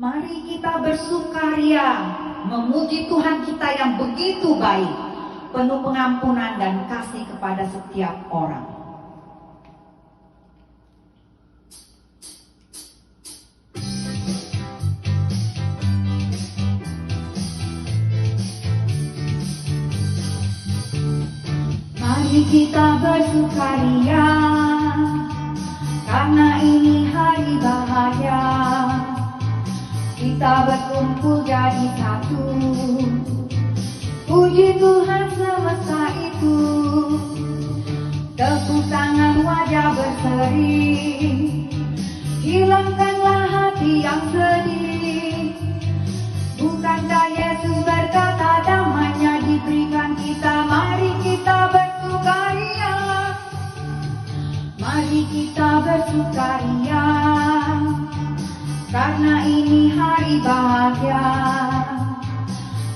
Mari kita bersukaria, memuji Tuhan kita yang begitu baik, penuh pengampunan dan kasih kepada setiap orang. Mari kita bersukaria, karena ini hari bahagia. Kita berkumpul jadi satu, puji Tuhan semesta itu. Tepuk tangan, wajah berseri, hilangkanlah hati yang sedih. Bukankah Yesus berkata damai-Nya diberikan kita? Mari kita bersukaria, mari kita bersukaria, karena ini hari bahagia.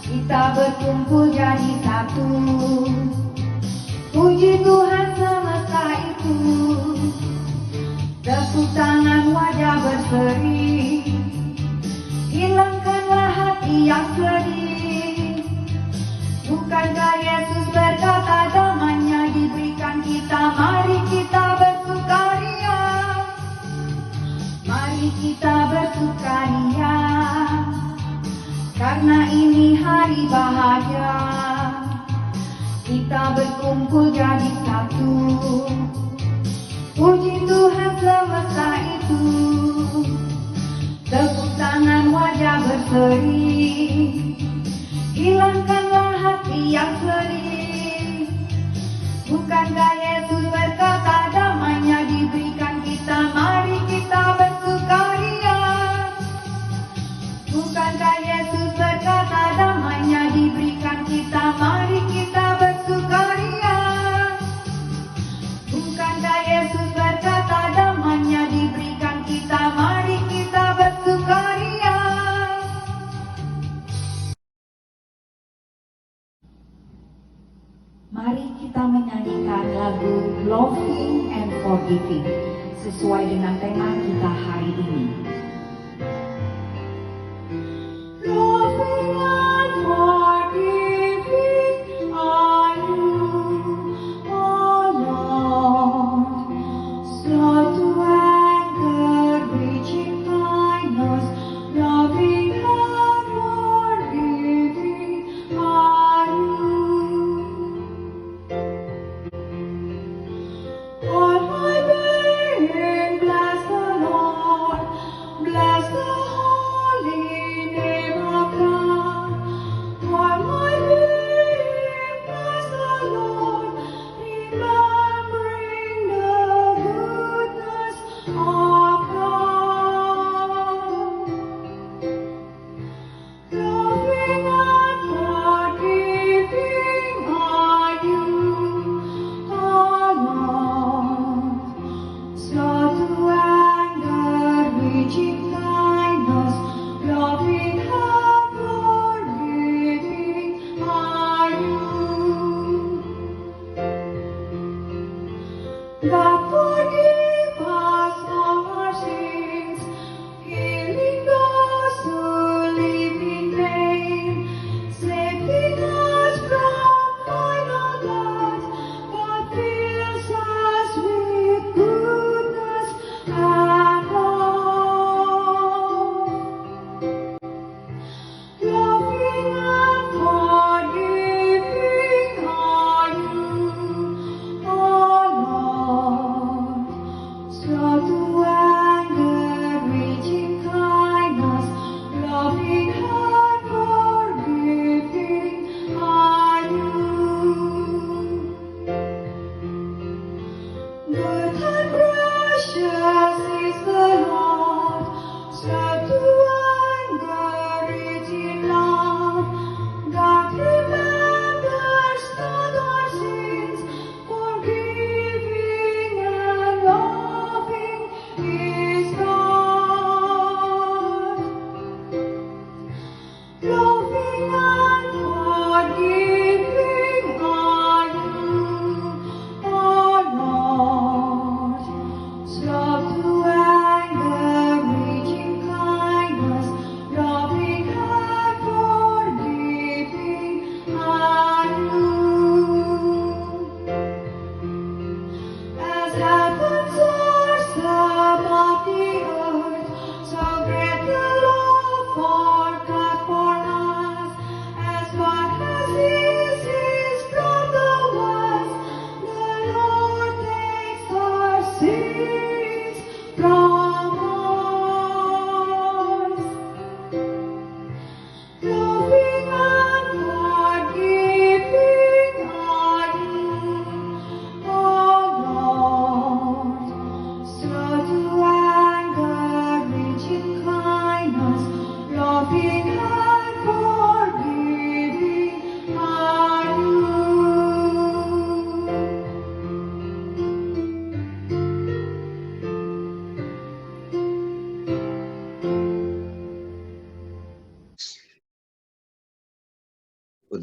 Kita berkumpul jadi satu, puji Tuhan semesta itu. Tepuk tangan, wajah berseri, hilangkanlah hati yang sedih. Bukankah Yesus berkata damai-Nya diberikan kita? Mari kita bersukaria, mari kita bersukaria, karena ini hari bahagia. Kita berkumpul jadi satu, puji Tuhan semesta itu. Tepuk tangan, wajah berseri, hilangkanlah hati yang sedih. Bukankah Yesus berkata damai-Nya diberikan kita? Mari kita bersukaria. Bukankah Yesus berkata damai-Nya diberikan kita? Mari kita bersukaria. Bukankah Yesus berkata damai-Nya diberikan kita? Mari kita bersukaria. Mari kita menyanyikan lagu Loving and Forgiving sesuai dengan tema kita hari ini. Loving and forgiving are you, oh Lord, slow to anger, rich in kindness, loving and forgiving are you. All my being bless the Lord.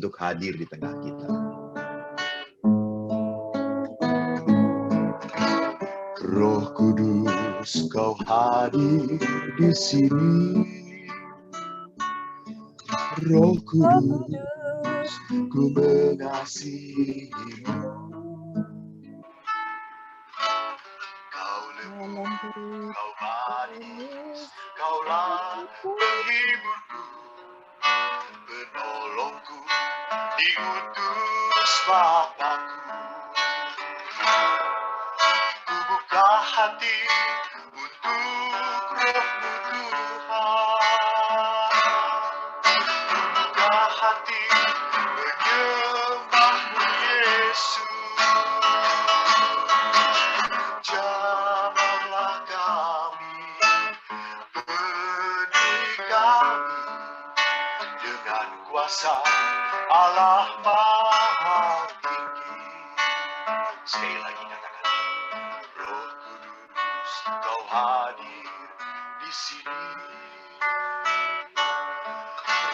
untuk hadir di tengah kita. Roh Kudus, Kau hadir di sini. Roh Kudus, ku mengasihimu. Kau lembut, Kau manis, Kaulah penghiburku, penolongku, diutus Bapakku. Ku buka hati untuk Roh-Mu Tuhan. Ku buka hati menyembah-Mu Yesus. Jamahlah kami, penuhi kami dengan kuasa Allah Maha Tinggi. Sekali lagi katakan, Roh Kudus, Kau hadir di sini.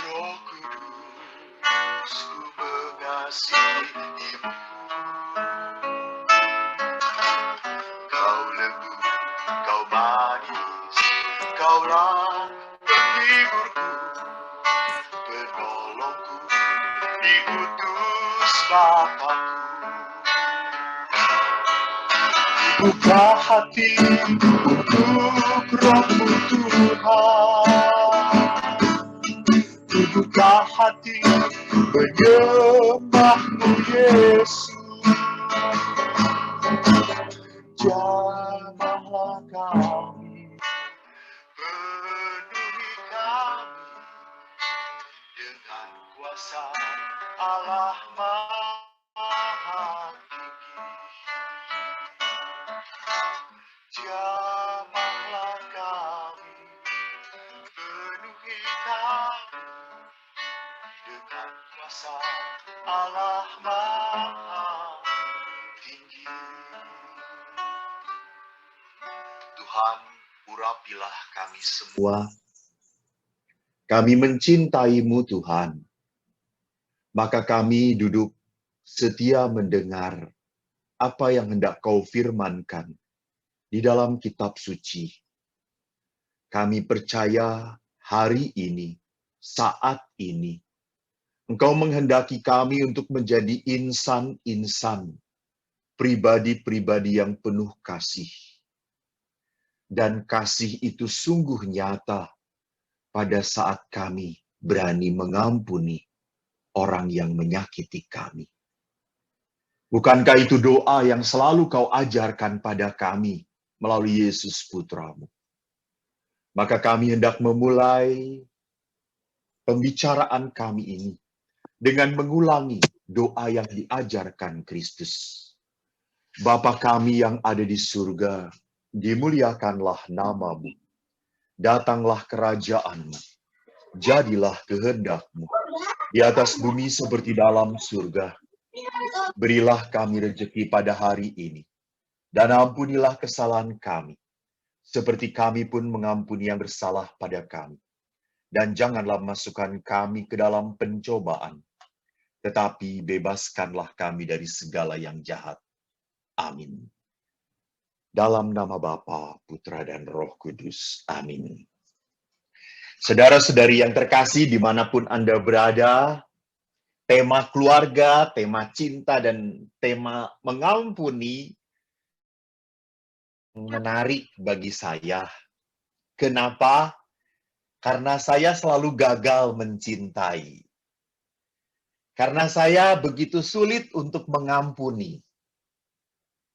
Roh Kudus, ku mengasihimu. Kau lembut, Kau manis, Kaulah penghiburku, penolongku, diutus Bapakku. Buka hati untuk Roh-Mu Tuhan. Buka hati menyembah-Mu Yesus. Jamahlah kami, penuhi kami dengan kuasa Allah Maha Tinggi. Jamahlah kami, penuhi kami dengan kuasa Allah Maha Tinggi. Tuhan, urapilah kami semua. Kami mencintai-Mu Tuhan. Maka kami duduk setia mendengar apa yang hendak Kau firmankan di dalam kitab suci. Kami percaya hari ini, saat ini, Engkau menghendaki kami untuk menjadi insan-insan, pribadi-pribadi yang penuh kasih. Dan kasih itu sungguh nyata pada saat kami berani mengampuni orang yang menyakiti kami. Bukankah itu doa yang selalu Kau ajarkan pada kami melalui Yesus Putra-Mu? Maka kami hendak memulai pembicaraan kami ini dengan mengulangi doa yang diajarkan Kristus. Bapa kami yang ada di surga, dimuliakanlah nama-Mu. Datanglah kerajaan-Mu. Jadilah kehendak-Mu di atas bumi seperti dalam surga. Berilah kami rezeki pada hari ini, dan ampunilah kesalahan kami, seperti kami pun mengampuni yang bersalah pada kami. Dan janganlah masukkan kami ke dalam pencobaan, tetapi bebaskanlah kami dari segala yang jahat. Amin. Dalam nama Bapa, Putra, dan Roh Kudus. Amin. Saudara-saudari yang terkasih, dimanapun Anda berada, tema keluarga, tema cinta, dan tema mengampuni menarik bagi saya. Kenapa? Karena saya selalu gagal mencintai. Karena saya begitu sulit untuk mengampuni.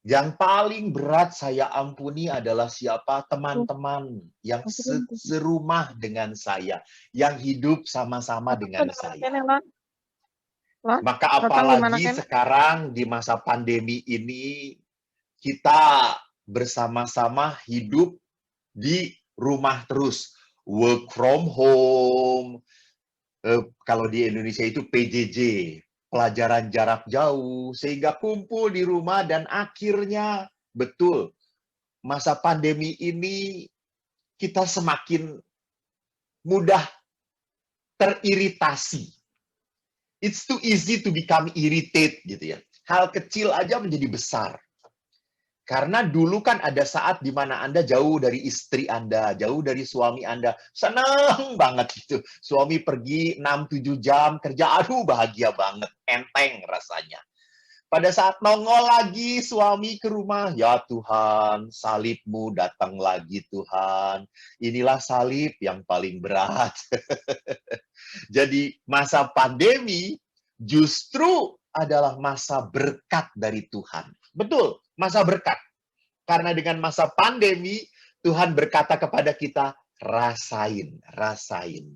Yang paling berat saya ampuni adalah siapa? Teman-teman yang serumah dengan saya, yang hidup sama-sama dengan saya. Maka apalagi sekarang di masa pandemi ini, kita bersama-sama hidup di rumah terus. Work from home, kalau di Indonesia itu PJJ, pelajaran jarak jauh, sehingga kumpul di rumah dan akhirnya, betul, masa pandemi ini kita semakin mudah teriritasi. It's too easy to become irritated gitu ya. Hal kecil aja menjadi besar. Karena dulu kan ada saat di mana Anda jauh dari istri Anda, jauh dari suami Anda. Senang banget gitu. Suami pergi 6-7 jam kerja, aduh bahagia banget, enteng rasanya. Pada saat nongol lagi suami ke rumah, ya Tuhan, salibmu datang lagi Tuhan. Inilah salib yang paling berat. Jadi masa pandemi justru adalah masa berkat dari Tuhan. Betul, masa berkat. Karena dengan masa pandemi, Tuhan berkata kepada kita, rasain, rasain.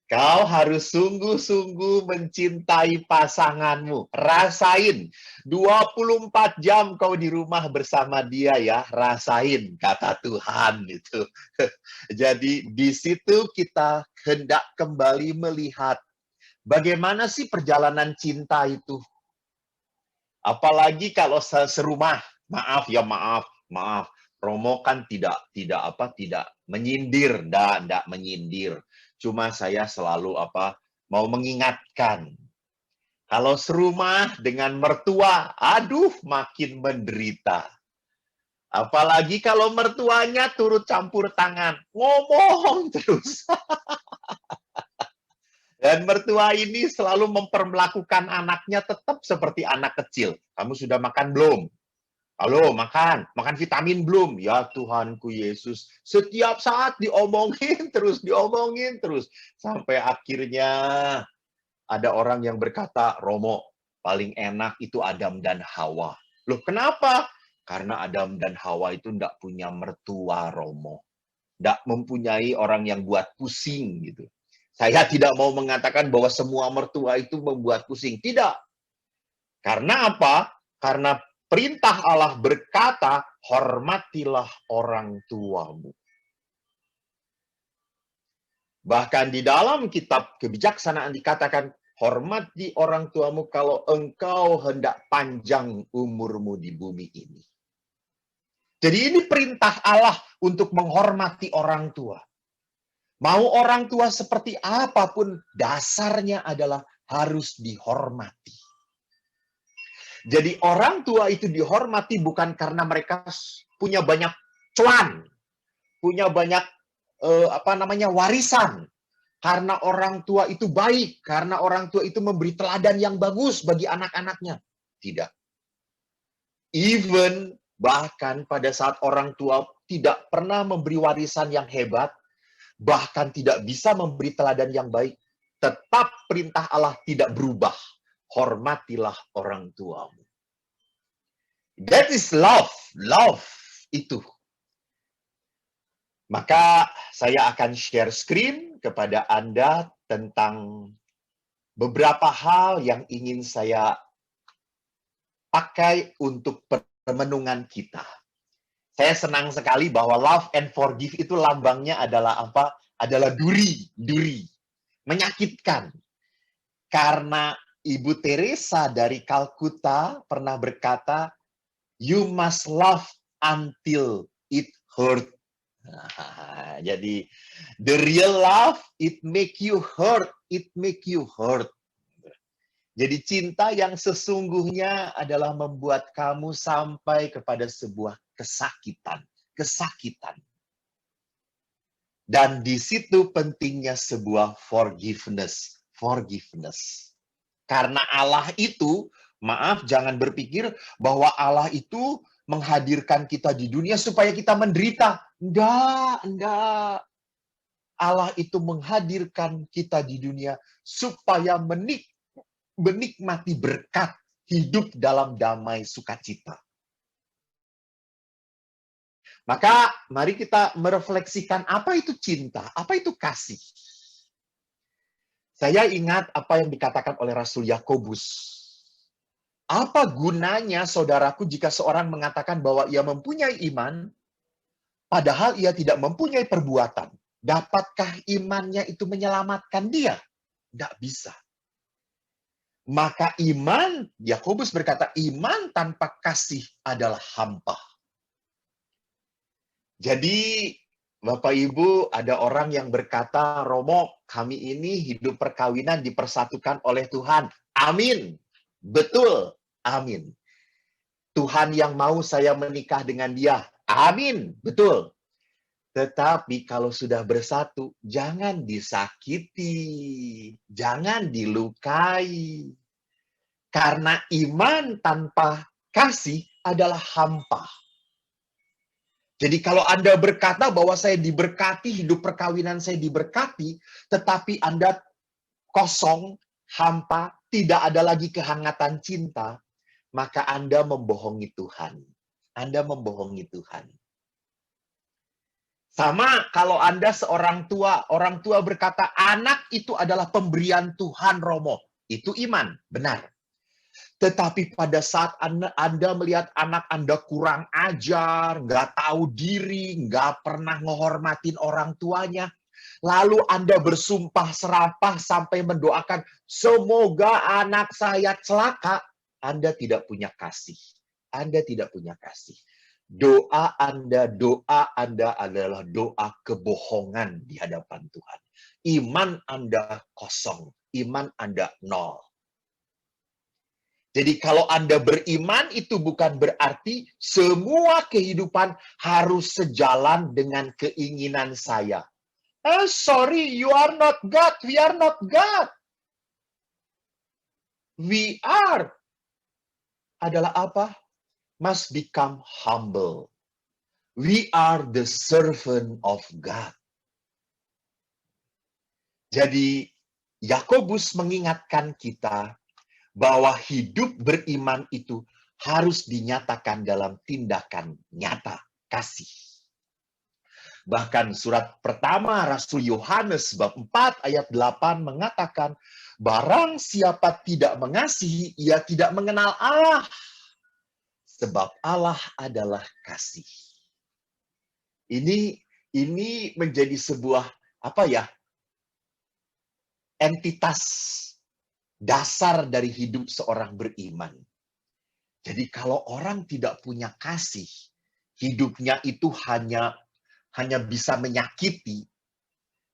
Kau harus sungguh-sungguh mencintai pasanganmu. Rasain. 24 jam kau di rumah bersama dia ya. Rasain, kata Tuhan itu. Jadi di situ kita hendak kembali melihat bagaimana sih perjalanan cinta itu. Apalagi kalau serumah. Maaf ya, maaf. Romo kan tidak menyindir, enggak menyindir. Cuma saya selalu mau mengingatkan. Kalau serumah dengan mertua, aduh makin menderita. Apalagi kalau mertuanya turut campur tangan, ngomong terus. Dan mertua ini selalu memperlakukan anaknya tetap seperti anak kecil. Kamu sudah makan belum? Halo, makan vitamin belum? Ya Tuhanku Yesus, setiap saat diomongin terus. Sampai akhirnya ada orang yang berkata, Romo, paling enak itu Adam dan Hawa. Loh, kenapa? Karena Adam dan Hawa itu enggak punya mertua, Romo. Enggak mempunyai orang yang buat pusing, gitu. Saya tidak mau mengatakan bahwa semua mertua itu membuat pusing. Tidak. Karena apa? Karena perintah Allah berkata, hormatilah orang tuamu. Bahkan di dalam kitab kebijaksanaan dikatakan, hormati orang tuamu kalau engkau hendak panjang umurmu di bumi ini. Jadi ini perintah Allah untuk menghormati orang tua. Mau orang tua seperti apapun, dasarnya adalah harus dihormati. Jadi orang tua itu dihormati bukan karena mereka punya banyak cuan, punya banyak warisan. Karena orang tua itu baik, karena orang tua itu memberi teladan yang bagus bagi anak-anaknya. Tidak. Even bahkan pada saat orang tua tidak pernah memberi warisan yang hebat, bahkan tidak bisa memberi teladan yang baik, tetap perintah Allah tidak berubah. Hormatilah orang tuamu. That is love. Love itu. Maka saya akan share screen kepada Anda tentang beberapa hal yang ingin saya pakai untuk permenungan kita. Saya senang sekali bahwa love and forgive itu lambangnya adalah apa? Adalah duri. Menyakitkan. Karena Ibu Teresa dari Kalkuta pernah berkata, you must love until it hurt. Nah, jadi the real love, it make you hurt. Jadi cinta yang sesungguhnya adalah membuat kamu sampai kepada sebuah kesakitan. Dan di situ pentingnya sebuah forgiveness. Karena Allah itu, maaf, jangan berpikir bahwa Allah itu menghadirkan kita di dunia supaya kita menderita. Enggak. Allah itu menghadirkan kita di dunia supaya menikmati berkat hidup dalam damai sukacita. Maka mari kita merefleksikan apa itu cinta, apa itu kasih. Saya ingat apa yang dikatakan oleh Rasul Yakobus. Apa gunanya, saudaraku, jika seorang mengatakan bahwa ia mempunyai iman, padahal ia tidak mempunyai perbuatan? Dapatkah imannya itu menyelamatkan dia? Tidak bisa. Maka iman, Yakobus berkata, iman tanpa kasih adalah hampa. Jadi, Bapak Ibu, ada orang yang berkata, Romo, kami ini hidup perkawinan dipersatukan oleh Tuhan. Amin. Betul. Amin. Tuhan yang mau saya menikah dengan dia. Amin. Betul. Tetapi kalau sudah bersatu, jangan disakiti, jangan dilukai. Karena iman tanpa kasih adalah hampa. Jadi kalau Anda berkata bahwa saya diberkati, hidup perkawinan saya diberkati, tetapi Anda kosong, hampa, tidak ada lagi kehangatan cinta, maka Anda membohongi Tuhan. Anda membohongi Tuhan. Sama kalau Anda seorang tua, orang tua berkata, anak itu adalah pemberian Tuhan, Romo. Itu iman, benar. Tetapi pada saat Anda melihat anak Anda kurang ajar, nggak tahu diri, nggak pernah menghormatin orang tuanya, lalu Anda bersumpah serapah sampai mendoakan, semoga anak saya celaka, Anda tidak punya kasih. Anda tidak punya kasih. Doa Anda adalah doa kebohongan di hadapan Tuhan. Iman Anda kosong, iman Anda nol. Jadi kalau Anda beriman itu bukan berarti semua kehidupan harus sejalan dengan keinginan saya. Sorry, you are not God. We are not God. We are adalah apa? Must become humble. We are the servant of God. Jadi Yakobus mengingatkan kita bahwa hidup beriman itu harus dinyatakan dalam tindakan nyata kasih. Bahkan surat pertama Rasul Yohanes bab 4 ayat 8 mengatakan, barang siapa tidak mengasihi, ia tidak mengenal Allah. Sebab Allah adalah kasih. Ini menjadi sebuah entitas dasar dari hidup seorang beriman. Jadi kalau orang tidak punya kasih, hidupnya itu hanya bisa menyakiti,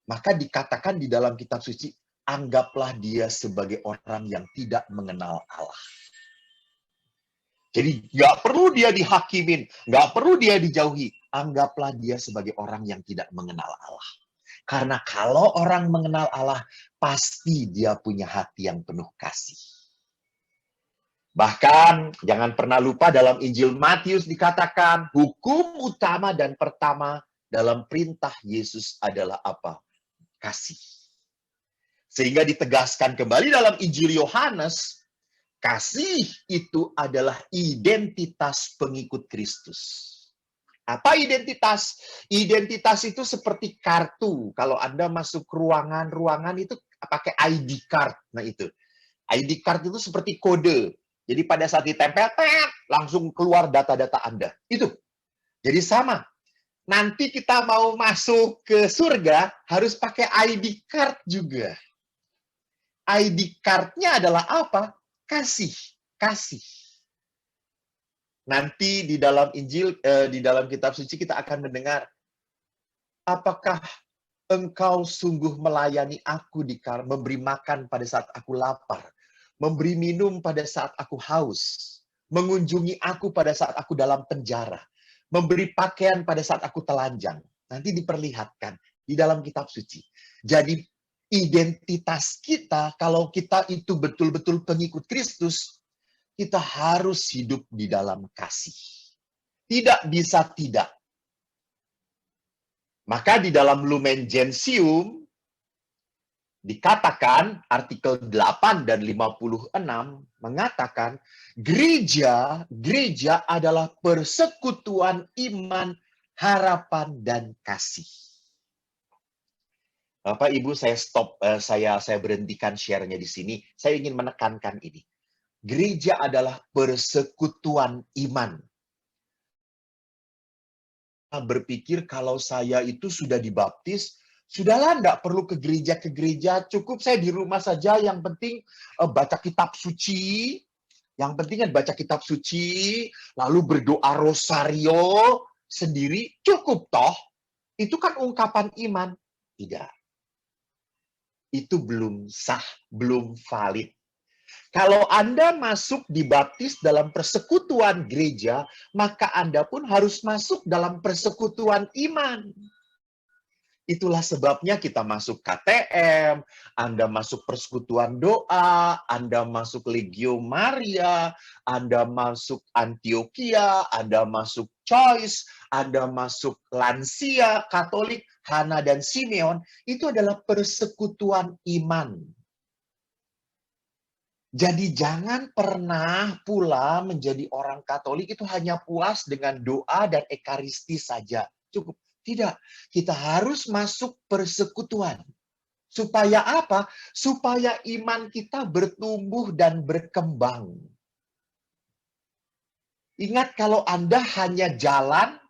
maka dikatakan di dalam kitab suci, anggaplah dia sebagai orang yang tidak mengenal Allah. Jadi nggak perlu dia dihakimin, nggak perlu dia dijauhi, anggaplah dia sebagai orang yang tidak mengenal Allah. Karena kalau orang mengenal Allah, pasti dia punya hati yang penuh kasih. Bahkan, jangan pernah lupa dalam Injil Matius dikatakan, hukum utama dan pertama dalam perintah Yesus adalah apa? Kasih. Sehingga ditegaskan kembali dalam Injil Yohanes, kasih itu adalah identitas pengikut Kristus. Apa identitas? Identitas itu seperti kartu. Kalau Anda masuk ruangan itu pakai ID card. Nah itu. ID card itu seperti kode. Jadi pada saat ditempel, langsung keluar data-data Anda. Itu. Jadi sama. Nanti kita mau masuk ke surga, harus pakai ID card juga. ID card-nya adalah apa? Kasih. Kasih. Nanti di dalam Injil, di dalam kitab suci kita akan mendengar, apakah engkau sungguh melayani aku memberi makan pada saat aku lapar, memberi minum pada saat aku haus, mengunjungi aku pada saat aku dalam penjara, memberi pakaian pada saat aku telanjang. Nanti diperlihatkan di dalam kitab suci. Jadi identitas kita, kalau kita itu betul-betul pengikut Kristus, kita harus hidup di dalam kasih. Tidak bisa tidak. Maka di dalam Lumen Gentium dikatakan, artikel 8 dan 56 mengatakan, gereja adalah persekutuan iman, harapan, dan kasih. Bapak Ibu, saya berhentikan share-nya di sini. Saya ingin menekankan ini. Gereja adalah persekutuan iman. Berpikir kalau saya itu sudah dibaptis, sudahlah enggak perlu ke gereja, cukup saya di rumah saja, yang penting baca kitab suci, baca kitab suci, lalu berdoa rosario sendiri, cukup toh. Itu kan ungkapan iman. Tidak. Itu belum sah, belum valid. Kalau Anda masuk dibaptis dalam persekutuan gereja, maka Anda pun harus masuk dalam persekutuan iman. Itulah sebabnya kita masuk KTM, Anda masuk persekutuan doa, Anda masuk Legio Maria, Anda masuk Antioquia, Anda masuk Choice, Anda masuk Lansia, Katolik, Hana dan Simeon. Itu adalah persekutuan iman. Jadi jangan pernah pula menjadi orang Katolik itu hanya puas dengan doa dan ekaristi saja. Cukup. Tidak. Kita harus masuk persekutuan. Supaya apa? Supaya iman kita bertumbuh dan berkembang. Ingat kalau Anda hanya jalan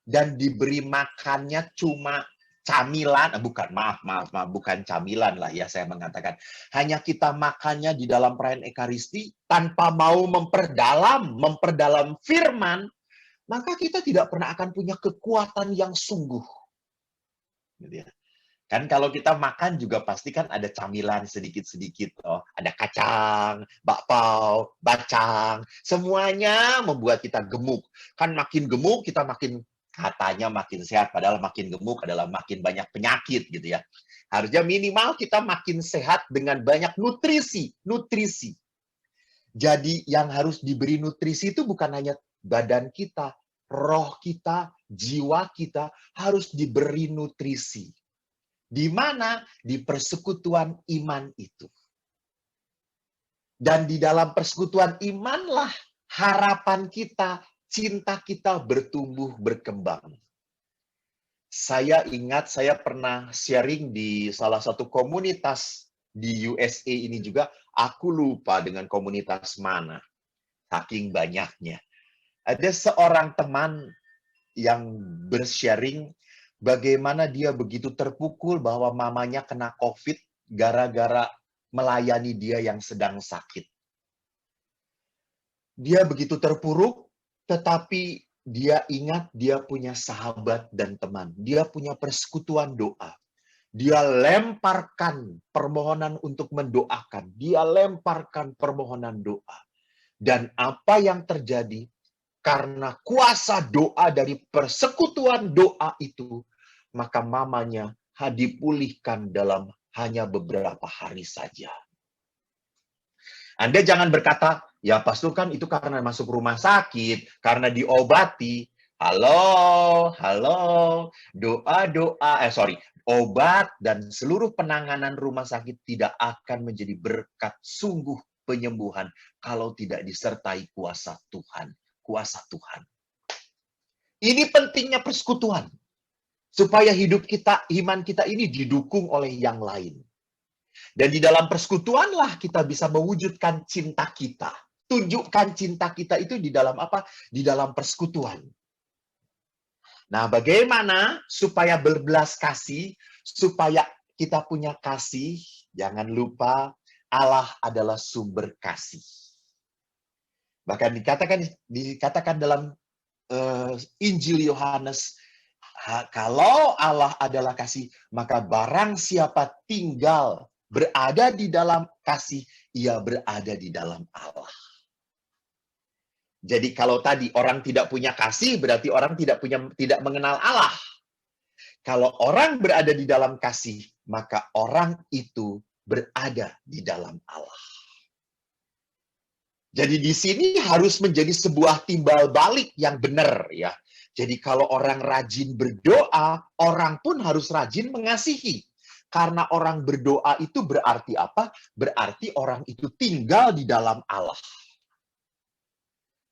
dan diberi makannya cuma camilan, bukan camilan lah ya saya mengatakan. Hanya kita makannya di dalam perayaan Ekaristi tanpa mau memperdalam firman, maka kita tidak pernah akan punya kekuatan yang sungguh. Gitu ya. Kan kalau kita makan juga pasti kan ada camilan sedikit-sedikit. Ada kacang, bakpao, bacang. Semuanya membuat kita gemuk. Kan makin gemuk, kita katanya makin sehat. Padahal makin gemuk adalah makin banyak penyakit gitu ya. Harusnya minimal kita makin sehat dengan banyak nutrisi. Jadi yang harus diberi nutrisi itu bukan hanya badan kita, roh kita, jiwa kita harus diberi nutrisi. Di mana? Di persekutuan iman itu. Dan di dalam persekutuan imanlah harapan kita, cinta kita bertumbuh, berkembang. Saya ingat saya pernah sharing di salah satu komunitas di USA ini juga. Aku lupa dengan komunitas mana. Saking banyaknya. Ada seorang teman yang bersharing bagaimana dia begitu terpukul bahwa mamanya kena COVID gara-gara melayani dia yang sedang sakit. Dia begitu terpuruk, tetapi dia ingat dia punya sahabat dan teman. Dia punya persekutuan doa. Dia lemparkan permohonan untuk mendoakan. Dia lemparkan permohonan doa. Dan apa yang terjadi? Karena kuasa doa dari persekutuan doa itu, maka mamanya dipulihkan dalam hanya beberapa hari saja. Anda jangan berkata, ya pastor kan itu karena masuk rumah sakit, karena diobati. Halo, obat dan seluruh penanganan rumah sakit tidak akan menjadi berkat sungguh penyembuhan kalau tidak disertai kuasa Tuhan. Kuasa Tuhan. Ini pentingnya persekutuan. Supaya hidup kita, iman kita ini didukung oleh yang lain. Dan di dalam persekutuanlah kita bisa mewujudkan cinta kita. Tunjukkan cinta kita itu di dalam apa? Di dalam persekutuan. Nah, bagaimana supaya berbelas kasih, supaya kita punya kasih? Jangan lupa Allah adalah sumber kasih. Bahkan dikatakan dalam Injil Yohanes, kalau Allah adalah kasih, maka barang siapa tinggal berada di dalam kasih, ia berada di dalam Allah. Jadi kalau tadi orang tidak punya kasih, berarti orang tidak mengenal Allah. Kalau orang berada di dalam kasih, maka orang itu berada di dalam Allah. Jadi di sini harus menjadi sebuah timbal balik yang benar ya. Jadi kalau orang rajin berdoa, orang pun harus rajin mengasihi. Karena orang berdoa itu berarti apa? Berarti orang itu tinggal di dalam Allah.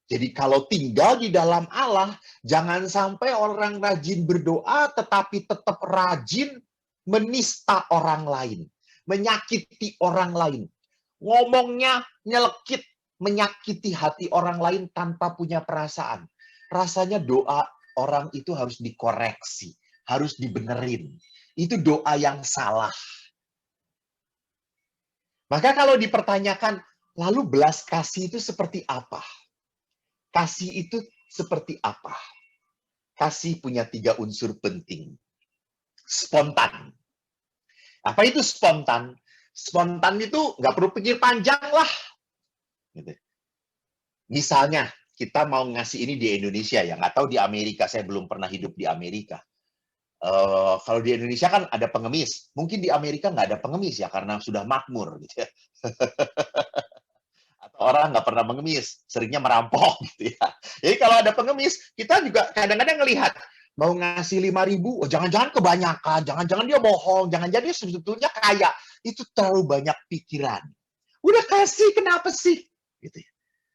Jadi kalau tinggal di dalam Allah, jangan sampai orang rajin berdoa tetapi tetap rajin menista orang lain, menyakiti orang lain. Ngomongnya nyelekit, menyakiti hati orang lain tanpa punya perasaan. Rasanya doa orang itu harus dikoreksi, harus dibenerin. Itu doa yang salah. Maka kalau dipertanyakan, lalu belas kasih itu seperti apa? Kasih itu seperti apa? kasih punya 3 unsur penting. Spontan. Apa itu spontan? Spontan itu nggak perlu pikir panjang lah. Gitu. Misalnya, kita mau ngasih ini di Indonesia ya, nggak tahu di Amerika, saya belum pernah hidup di Amerika. Kalau di Indonesia kan ada pengemis, mungkin di Amerika nggak ada pengemis ya, karena sudah makmur gitu ya. Atau orang nggak pernah mengemis, seringnya merampok gitu ya. Jadi kalau ada pengemis, kita juga kadang-kadang ngelihat, mau ngasih 5.000, oh jangan-jangan kebanyakan, jangan-jangan dia bohong, jangan-jangan dia sebetulnya kaya. Itu terlalu banyak pikiran. Udah kasih, kenapa sih? Gitu ya.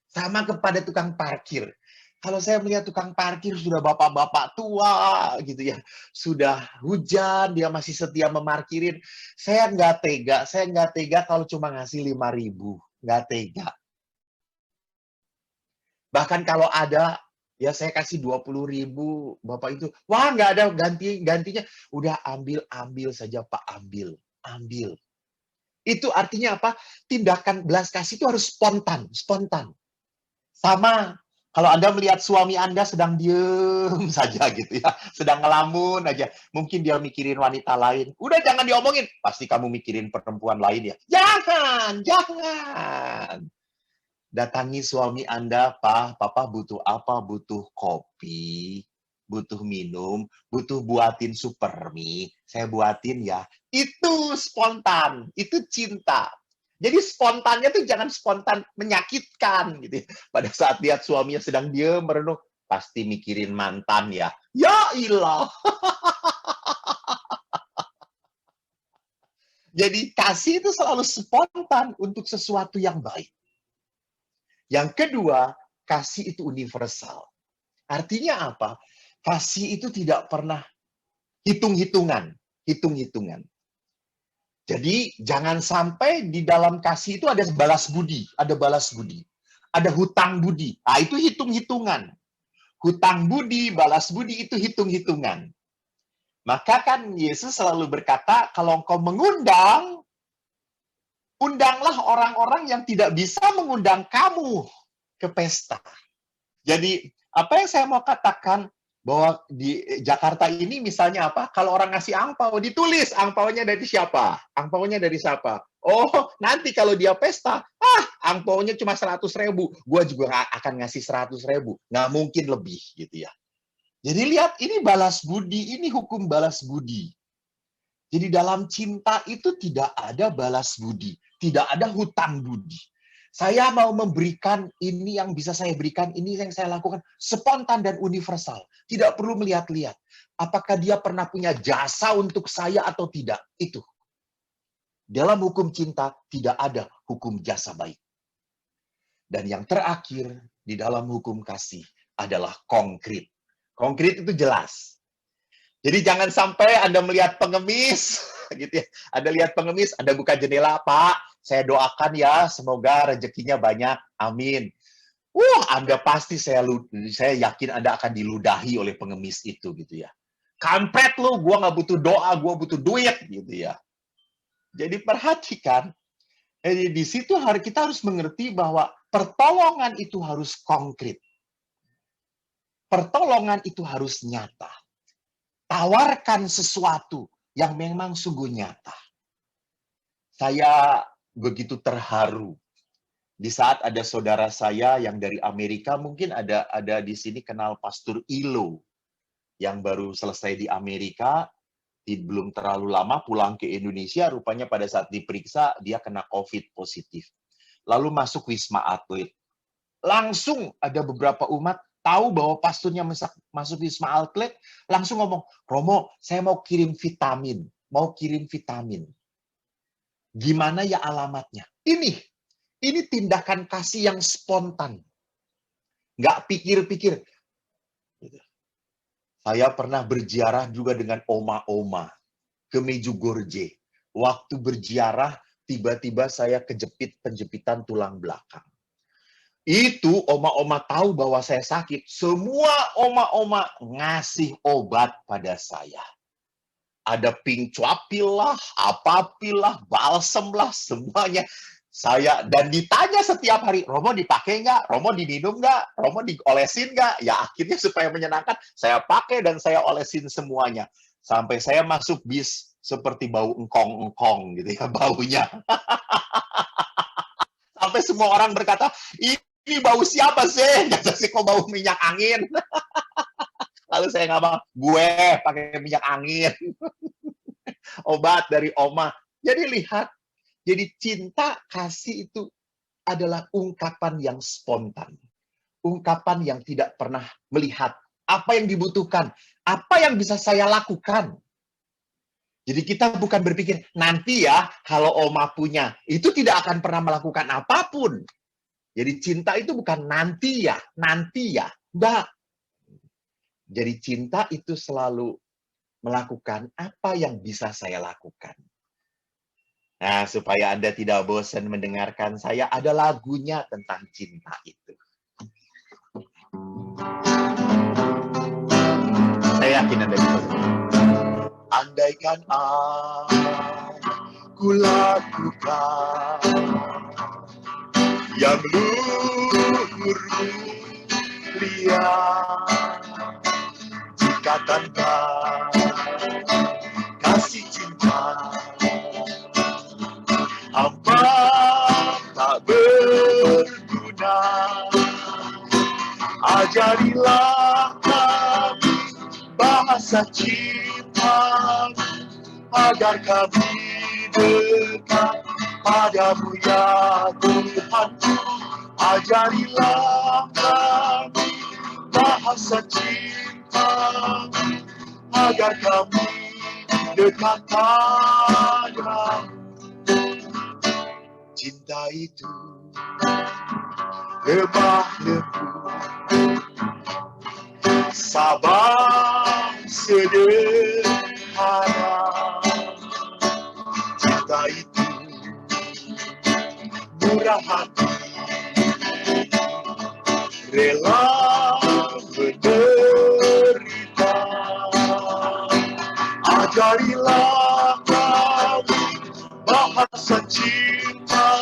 Sama kepada tukang parkir. Kalau saya melihat tukang parkir sudah bapak-bapak tua gitu ya, sudah hujan, dia masih setia memarkirin. Saya nggak tega kalau cuma ngasih 5.000, nggak tega. Bahkan kalau ada, ya saya kasih 20.000, bapak itu, wah nggak ada gantinya, udah ambil saja Pak, ambil. Itu artinya apa? Tindakan belas kasih itu harus spontan. Sama, kalau Anda melihat suami Anda sedang diem saja gitu ya, sedang ngelamun aja, mungkin dia mikirin wanita lain, udah jangan diomongin, pasti kamu mikirin perempuan lain ya. Jangan. Datangi suami Anda, Pak, Papa butuh apa? Butuh kopi, butuh minum, butuh buatin super mie, saya buatin ya. Itu spontan, itu cinta. Jadi spontannya tuh jangan spontan menyakitkan gitu. Pada saat lihat suaminya sedang diem merenung, pasti mikirin mantan ya. Ya ilah. Jadi kasih itu selalu spontan untuk sesuatu yang baik. Yang kedua, kasih itu universal. Artinya apa? Kasih itu tidak pernah hitung-hitungan. Jadi jangan sampai di dalam kasih itu ada balas budi, ada hutang budi. Nah, itu hitung-hitungan. Hutang budi, balas budi itu hitung-hitungan. Maka kan Yesus selalu berkata, kalau engkau mengundang, undanglah orang-orang yang tidak bisa mengundang kamu ke pesta. Jadi, apa yang saya mau katakan, bahwa di Jakarta ini misalnya apa? Kalau orang ngasih angpau, ditulis angpaunya dari siapa? Angpaunya dari siapa? Oh, nanti kalau dia pesta, angpaunya cuma 100.000. Gua juga akan ngasih 100.000. Nggak mungkin lebih, gitu ya. Jadi lihat, ini balas budi, ini hukum balas budi. Jadi dalam cinta itu tidak ada balas budi, tidak ada hutang budi. Saya mau memberikan ini yang bisa saya berikan, ini yang saya lakukan spontan dan universal. Tidak perlu melihat-lihat. Apakah dia pernah punya jasa untuk saya atau tidak. Itu. Dalam hukum cinta tidak ada hukum jasa baik. Dan yang terakhir di dalam hukum kasih adalah konkret. Konkret itu jelas. Jadi jangan sampai Anda melihat pengemis, gitu ya. Anda lihat pengemis, Anda buka jendela, Pak, saya doakan ya, semoga rezekinya banyak, amin. Anda pasti saya yakin Anda akan diludahi oleh pengemis itu, gitu ya. Kampret lu, gua nggak butuh doa, gua butuh duit, gitu ya. Jadi perhatikan, di situ kita harus mengerti bahwa pertolongan itu harus konkret. Pertolongan itu harus nyata. Tawarkan sesuatu yang memang sungguh nyata. Saya begitu terharu di saat ada saudara saya yang dari Amerika, mungkin ada di sini kenal Pastor Ilo yang baru selesai di Amerika, belum terlalu lama pulang ke Indonesia, rupanya pada saat diperiksa dia kena COVID positif. Lalu masuk Wisma Atlet. Langsung ada beberapa umat tahu bahwa pasturnya masuk Wisma Atlet, langsung ngomong, Romo, saya mau kirim vitamin. Gimana ya alamatnya? Ini tindakan kasih yang spontan. Nggak pikir-pikir. Saya pernah berziarah juga dengan oma-oma ke Medjugorje. Waktu berziarah, tiba-tiba saya kejepit penjepitan tulang belakang. Itu oma-oma tahu bahwa saya sakit. Semua oma-oma ngasih obat pada saya. Ada pink cuapil lah, apapil lah, balsem lah, semuanya. Dan ditanya setiap hari, Romo dipakai nggak? Romo diminum nggak? Romo diolesin nggak? Ya akhirnya supaya menyenangkan, saya pakai dan saya olesin semuanya. Sampai saya masuk bis seperti bau engkong-engkong gitu ya, baunya. Sampai semua orang berkata, ini bau siapa sih? Kata sih, kok bau minyak angin? Lalu saya ngomong, gue pakai minyak angin. Obat dari oma. Jadi lihat, jadi cinta kasih itu adalah ungkapan yang spontan. Ungkapan yang tidak pernah melihat apa yang dibutuhkan, apa yang bisa saya lakukan. Jadi kita bukan berpikir, nanti ya kalau oma punya, itu tidak akan pernah melakukan apapun. Jadi cinta itu bukan nanti ya, enggak. Jadi cinta itu selalu melakukan apa yang bisa saya lakukan. Nah, supaya Anda tidak bosan mendengarkan saya, ada lagunya tentang cinta itu. Saya yakin Anda bisa. Andaikan aku lakukan yang luhur mulia, jika tanpa kasih cinta hamba tak berguna. Ajarilah kami bahasa cinta, agar kami dekat padamu ya Tuhan. Ajarilah kami bahasa cinta, agar kami dekat padamu. Cinta itu lemah lembut, sabar sederhana. Cinta itu murah hati, rela menderita. Ajarilah kami bahasa cinta,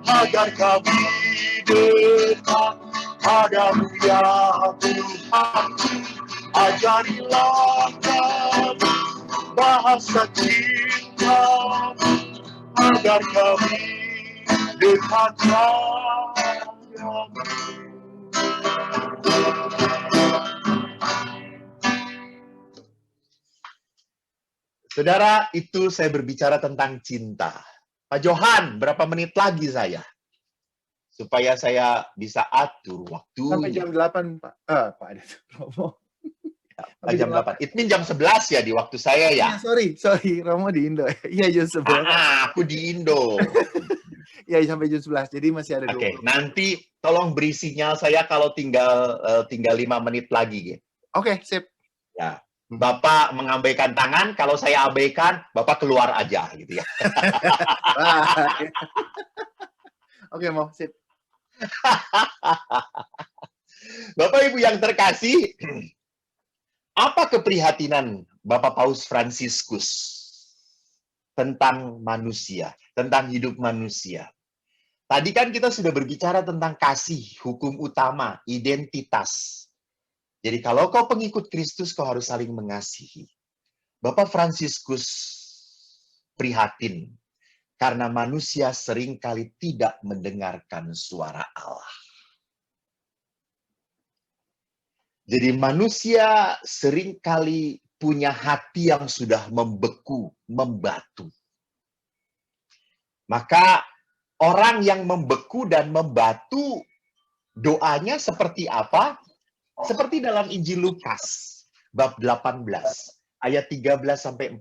agar kami dekat padamu ya Tuhan. Ajarilah kami bahasa cinta, agar kami dekat padamu. Saudara, itu saya berbicara tentang cinta. Pak Johan, berapa menit lagi saya? Supaya saya bisa atur waktunya. Sampai jam 8, Pak. Pak ada Romo. Jam 8. It mean jam 11 ya di waktu saya ya? Sorry. Romo di Indo. Iya, jam 11. Aku di Indo. Iya, sampai jam 11. Jadi masih ada 20. Oke, nanti tolong beri sinyal saya kalau tinggal 5 menit lagi. Gitu. Oke, sip. Ya. Bapak mengabaikan tangan, kalau saya abaikan, Bapak keluar aja gitu ya. Oke, mau sip. Bapak Ibu yang terkasih, apa keprihatinan Bapak Paus Fransiskus tentang manusia, tentang hidup manusia? Tadi kan kita sudah berbicara tentang kasih, hukum utama, identitas. Jadi kalau kau pengikut Kristus, kau harus saling mengasihi. Bapak Fransiskus prihatin karena manusia seringkali tidak mendengarkan suara Allah. Jadi manusia seringkali punya hati yang sudah membeku, membatu. Maka orang yang membeku dan membatu, doanya seperti apa? Seperti dalam Injil Lukas, bab 18, ayat 13-14.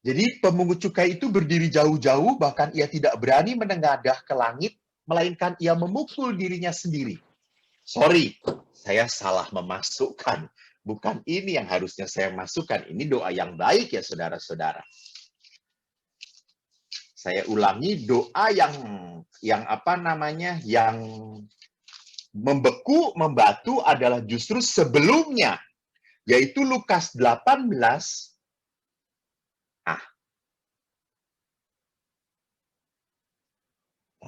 Jadi pemungut cukai itu berdiri jauh-jauh, bahkan ia tidak berani menengadah ke langit, melainkan ia memukul dirinya sendiri. Sorry, saya salah memasukkan. Bukan ini yang harusnya saya masukkan. Ini doa yang baik ya saudara-saudara. Saya ulangi, doa yang membeku, membatu adalah justru sebelumnya, yaitu Lukas 18.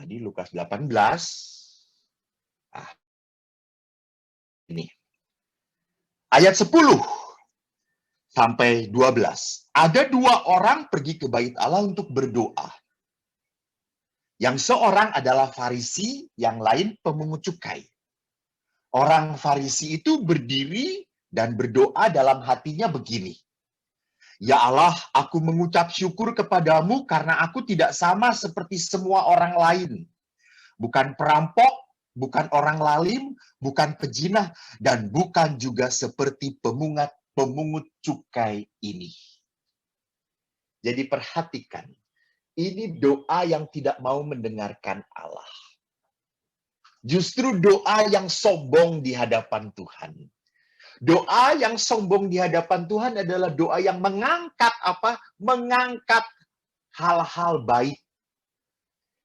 tadi Lukas 18. Ah, ini. Ayat 10 sampai 12. Ada dua orang pergi ke bait Allah untuk berdoa. Yang seorang adalah Farisi, yang lain pemungut cukai. Orang Farisi itu berdiri dan berdoa dalam hatinya begini. Ya Allah, aku mengucap syukur kepadamu karena aku tidak sama seperti semua orang lain. Bukan perampok, bukan orang lalim, bukan pejinah, dan bukan juga seperti pemungut cukai ini. Jadi perhatikan, ini doa yang tidak mau mendengarkan Allah. Justru doa yang sombong di hadapan Tuhan. Doa yang sombong di hadapan Tuhan adalah doa yang mengangkat apa? Mengangkat hal-hal baik.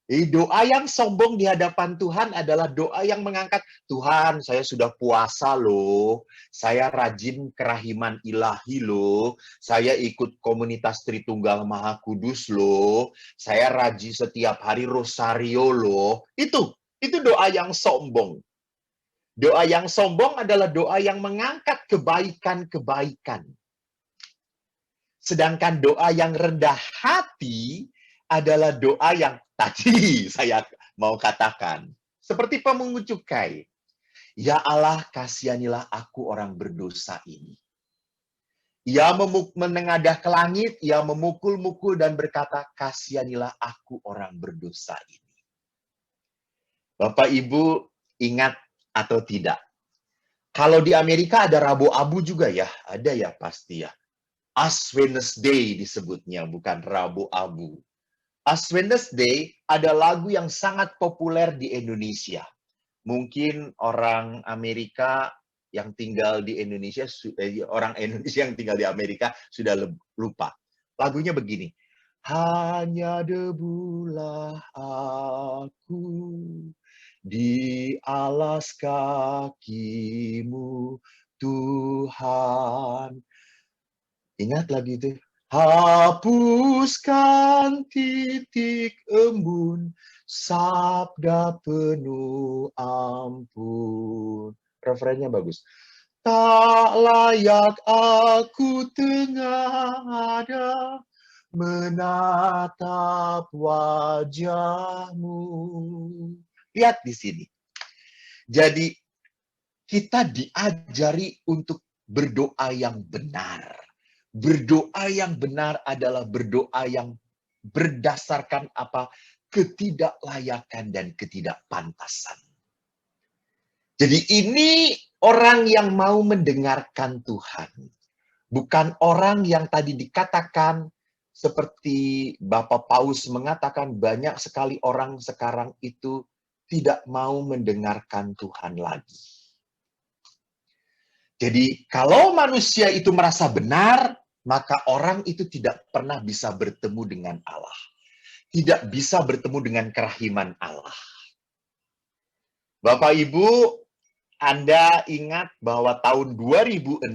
Doa yang sombong di hadapan Tuhan adalah doa yang mengangkat, Tuhan, saya sudah puasa loh, saya rajin kerahiman ilahi loh, saya ikut komunitas Tritunggal Maha Kudus loh, saya rajin setiap hari rosario loh. Itu doa yang sombong. Doa yang sombong adalah doa yang mengangkat kebaikan-kebaikan. Sedangkan doa yang rendah hati adalah doa yang tadi saya mau katakan. Seperti pemungut cukai. Ya Allah, kasihanilah aku orang berdosa ini. Ia menengadah ke langit, ia memukul-mukul dan berkata, kasihanilah aku orang berdosa ini. Bapak Ibu ingat atau tidak? Kalau di Amerika ada Rabu Abu juga ya? Ada ya pasti ya. Ash Wednesday disebutnya, bukan Rabu Abu. Ash Wednesday ada lagu yang sangat populer di Indonesia. Mungkin orang Amerika yang tinggal di Indonesia, orang Indonesia yang tinggal di Amerika sudah lupa. Lagunya begini. Hanya debulah aku di alas kakimu, Tuhan. Ingat lagi itu. Hapuskan titik embun, sabda penuh ampun. Refrennya bagus. Tak layak aku tengah menatap wajahmu. Lihat di sini. Jadi kita diajari untuk berdoa yang benar. Berdoa yang benar adalah berdoa yang berdasarkan apa? Ketidaklayakan dan ketidakpantasan. Jadi ini orang yang mau mendengarkan Tuhan. Bukan orang yang tadi dikatakan seperti Bapak Paus mengatakan banyak sekali orang sekarang itu tidak mau mendengarkan Tuhan lagi. Jadi kalau manusia itu merasa benar, maka orang itu tidak pernah bisa bertemu dengan Allah. Tidak bisa bertemu dengan kerahiman Allah. Bapak Ibu, Anda ingat bahwa tahun 2016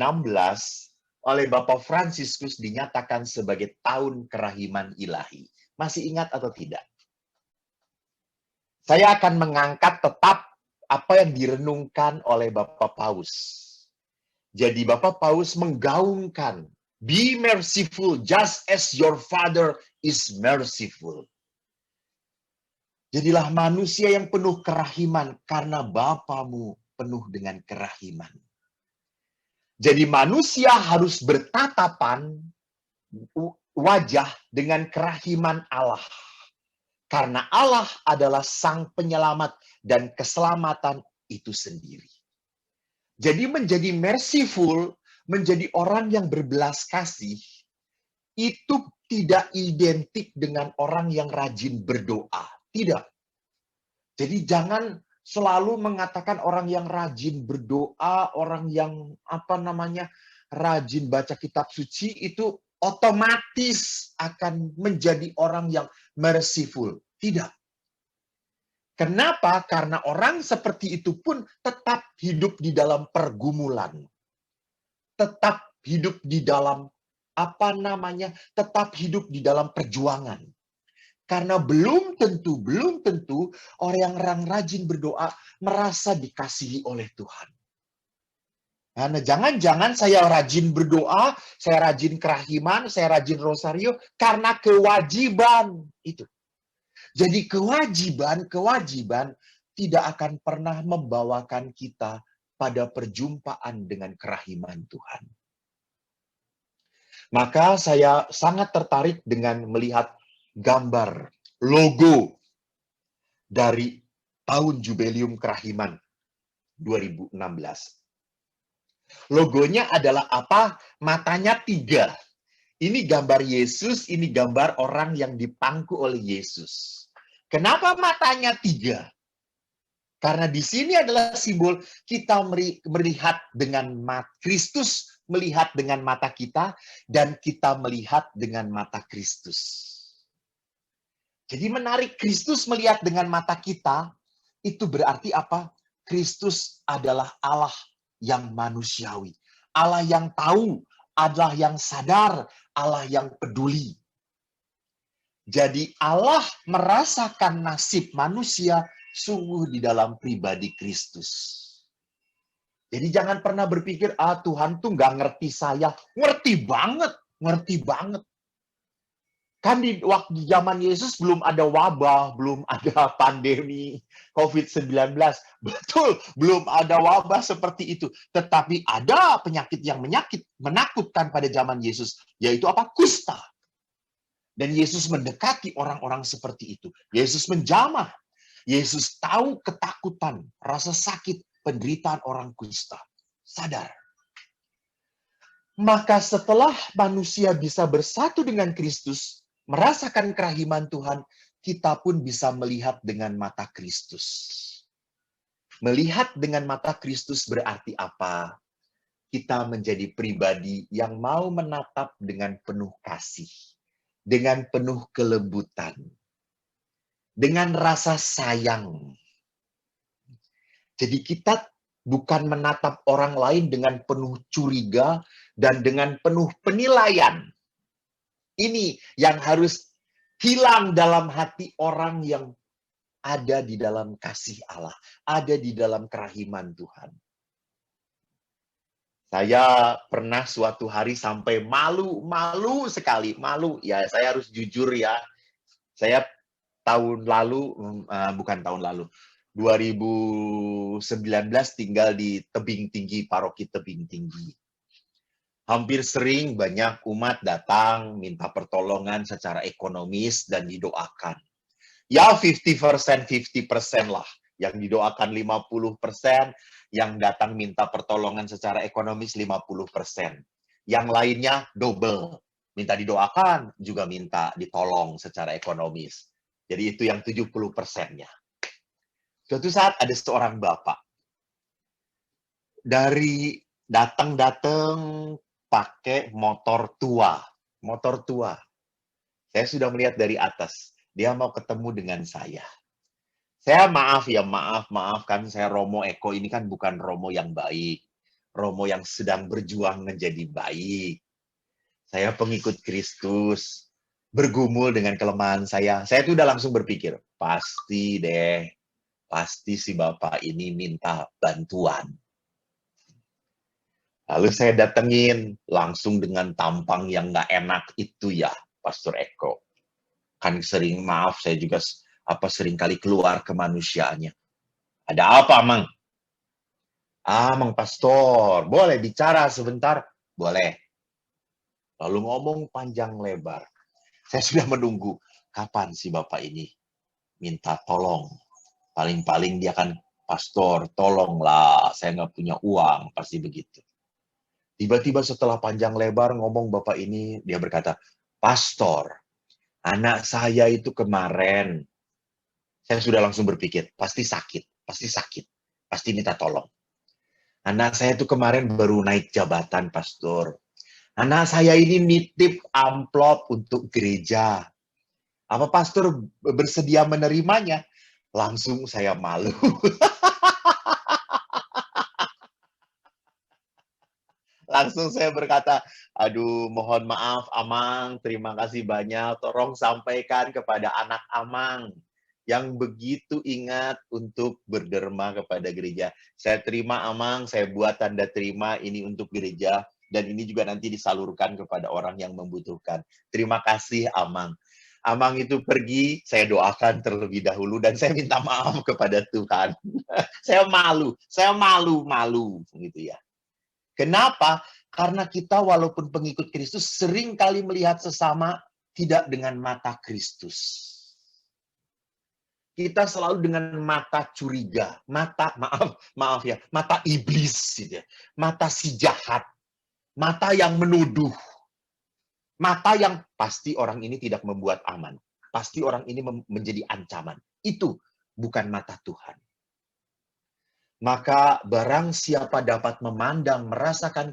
oleh Bapak Fransiskus dinyatakan sebagai tahun kerahiman ilahi. Masih ingat atau tidak? Saya akan mengangkat tetap apa yang direnungkan oleh Bapak Paus. Jadi Bapak Paus menggaungkan, be merciful just as your Father is merciful. Jadilah manusia yang penuh kerahiman karena Bapamu penuh dengan kerahiman. Jadi manusia harus bertatapan wajah dengan kerahiman Allah. Karena Allah adalah sang penyelamat dan keselamatan itu sendiri. Jadi menjadi merciful, menjadi orang yang berbelas kasih, itu tidak identik dengan orang yang rajin berdoa. Tidak. Jadi jangan selalu mengatakan orang yang rajin berdoa, orang yang rajin baca kitab suci itu otomatis akan menjadi orang yang merciful. Tidak. Kenapa? Karena orang seperti itu pun tetap hidup di dalam pergumulan. Tetap hidup di dalam tetap hidup di dalam perjuangan. Karena belum tentu orang rajin berdoa merasa dikasihi oleh Tuhan. Karena jangan-jangan saya rajin berdoa, saya rajin kerahiman, saya rajin rosario karena kewajiban itu. Jadi kewajiban tidak akan pernah membawakan kita pada perjumpaan dengan kerahiman Tuhan. Maka saya sangat tertarik dengan melihat gambar logo dari tahun Jubileum Kerahiman 2016. Logonya adalah apa? Matanya 3. Ini gambar Yesus, ini gambar orang yang dipangku oleh Yesus. Kenapa matanya 3? Karena di sini adalah simbol kita melihat dengan mata Kristus, melihat dengan mata kita, dan kita melihat dengan mata Kristus. Jadi menarik, Kristus melihat dengan mata kita, itu berarti apa? Kristus adalah Allah yang manusiawi. Allah yang tahu, Allah yang sadar, Allah yang peduli. Jadi Allah merasakan nasib manusia sungguh di dalam pribadi Kristus. Jadi jangan pernah berpikir, Tuhan tuh nggak ngerti saya. Ngerti banget. Kan di waktu zaman Yesus belum ada wabah, belum ada pandemi COVID-19. Betul, belum ada wabah seperti itu. Tetapi ada penyakit yang menakutkan pada zaman Yesus, yaitu apa? Kusta. Dan Yesus mendekati orang-orang seperti itu. Yesus menjamah. Yesus tahu ketakutan, rasa sakit, penderitaan orang kusta. Sadar. Maka setelah manusia bisa bersatu dengan Kristus, merasakan kerahiman Tuhan, kita pun bisa melihat dengan mata Kristus. Melihat dengan mata Kristus berarti apa? Kita menjadi pribadi yang mau menatap dengan penuh kasih, dengan penuh kelembutan, dengan rasa sayang. Jadi kita bukan menatap orang lain dengan penuh curiga dan dengan penuh penilaian. Ini yang harus hilang dalam hati orang yang ada di dalam kasih Allah, ada di dalam kerahiman Tuhan. Saya pernah suatu hari sampai malu sekali, malu. Ya, saya harus jujur ya. Saya tahun lalu, bukan tahun lalu, 2019 tinggal di Tebing Tinggi, paroki Tebing Tinggi. Hampir sering banyak umat datang minta pertolongan secara ekonomis dan didoakan. Ya 50% lah. Yang didoakan 50%, yang datang minta pertolongan secara ekonomis 50%. Yang lainnya double. Minta didoakan, juga minta ditolong secara ekonomis. Jadi itu yang 70%-nya. Suatu saat ada seorang bapak. Dari datang pakai motor tua. Saya sudah melihat dari atas. Dia mau ketemu dengan saya. Saya maaf kan saya Romo Eko ini kan bukan Romo yang baik. Romo yang sedang berjuang menjadi baik. Saya pengikut Kristus. Bergumul dengan kelemahan saya. Saya tuh udah langsung berpikir, pasti si bapak ini minta bantuan. Lalu saya datengin langsung dengan tampang yang nggak enak itu ya, Pastor Eko. Kan sering, maaf saya juga sering kali keluar kemanusiaannya. Ada apa, Mang? Mang Pastor, boleh bicara sebentar? Boleh. Lalu ngomong panjang lebar. Saya sudah menunggu, kapan si bapak ini minta tolong. Paling-paling dia kan, Pastor, tolonglah, saya nggak punya uang, pasti begitu. Tiba-tiba setelah panjang lebar ngomong bapak ini, dia berkata, Pastor, anak saya itu kemarin, saya sudah langsung berpikir, pasti sakit, pasti minta tolong. Anak saya itu kemarin baru naik jabatan, Pastor. Anak saya ini nitip amplop untuk gereja. Apa Pastor bersedia menerimanya? Langsung saya malu. Langsung saya berkata, aduh mohon maaf Amang, terima kasih banyak. Tolong sampaikan kepada anak Amang yang begitu ingat untuk berderma kepada gereja. Saya terima Amang, saya buat tanda terima ini untuk gereja. Dan ini juga nanti disalurkan kepada orang yang membutuhkan. Terima kasih Amang. Amang itu pergi, saya doakan terlebih dahulu dan saya minta maaf kepada Tuhan. Saya malu gitu ya. Kenapa? Karena kita walaupun pengikut Kristus sering kali melihat sesama tidak dengan mata Kristus. Kita selalu dengan mata curiga, mata iblis gitu ya. Mata si jahat, mata yang menuduh. Mata yang pasti orang ini tidak membuat aman. Pasti orang ini menjadi ancaman. Itu bukan mata Tuhan. Maka barang siapa dapat memandang, merasakan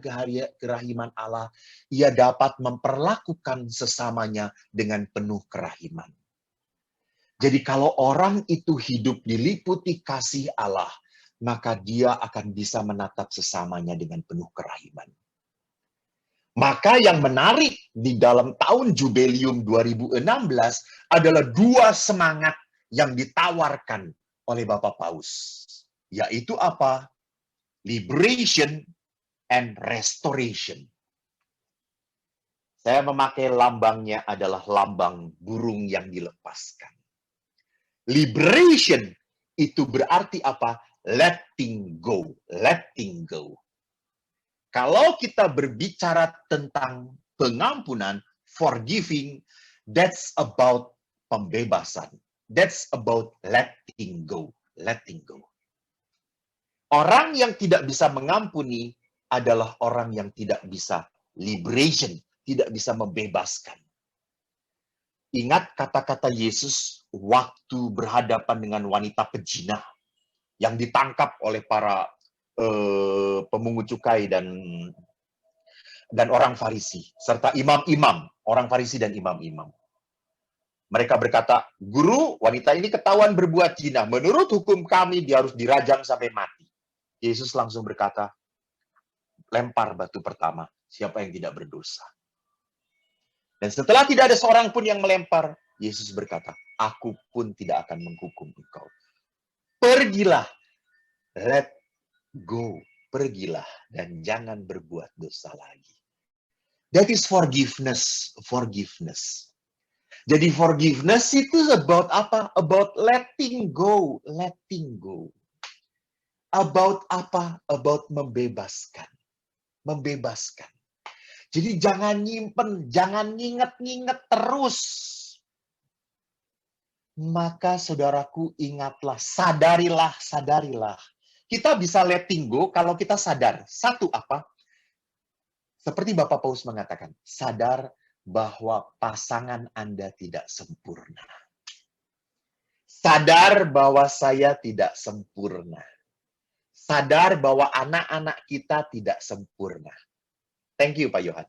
kerahiman Allah, ia dapat memperlakukan sesamanya dengan penuh kerahiman. Jadi kalau orang itu hidup diliputi kasih Allah, maka dia akan bisa menatap sesamanya dengan penuh kerahiman. Maka yang menarik di dalam tahun Jubileum 2016 adalah dua semangat yang ditawarkan oleh Bapak Paus. Yaitu apa? Liberation and restoration. Saya memakai lambangnya adalah lambang burung yang dilepaskan. Liberation itu berarti apa? Letting go. Letting go. Kalau kita berbicara tentang pengampunan, forgiving, that's about pembebasan. That's about letting go. Letting go. Orang yang tidak bisa mengampuni adalah orang yang tidak bisa liberation, tidak bisa membebaskan. Ingat kata-kata Yesus waktu berhadapan dengan wanita pezina yang ditangkap oleh para pemungut cukai dan orang Farisi serta imam-imam, orang Farisi dan imam-imam. Mereka berkata, "Guru, wanita ini ketahuan berbuat zina. Menurut hukum kami dia harus dirajam sampai mati." Yesus langsung berkata, "Lempar batu pertama siapa yang tidak berdosa." Dan setelah tidak ada seorang pun yang melempar, Yesus berkata, "Aku pun tidak akan menghukum engkau. Pergilah, let go, pergilah, dan jangan berbuat dosa lagi." That is forgiveness, forgiveness. Jadi forgiveness itu about apa? About letting go, letting go. About apa? About membebaskan, membebaskan. Jadi jangan nyimpen, jangan nginget-nginget terus. Maka saudaraku ingatlah, sadarilah, sadarilah. Kita bisa letting go kalau kita sadar. Satu apa? Seperti Bapak Paus mengatakan, sadar bahwa pasangan Anda tidak sempurna. Sadar bahwa saya tidak sempurna. Sadar bahwa anak-anak kita tidak sempurna. Thank you, Pak Yohan.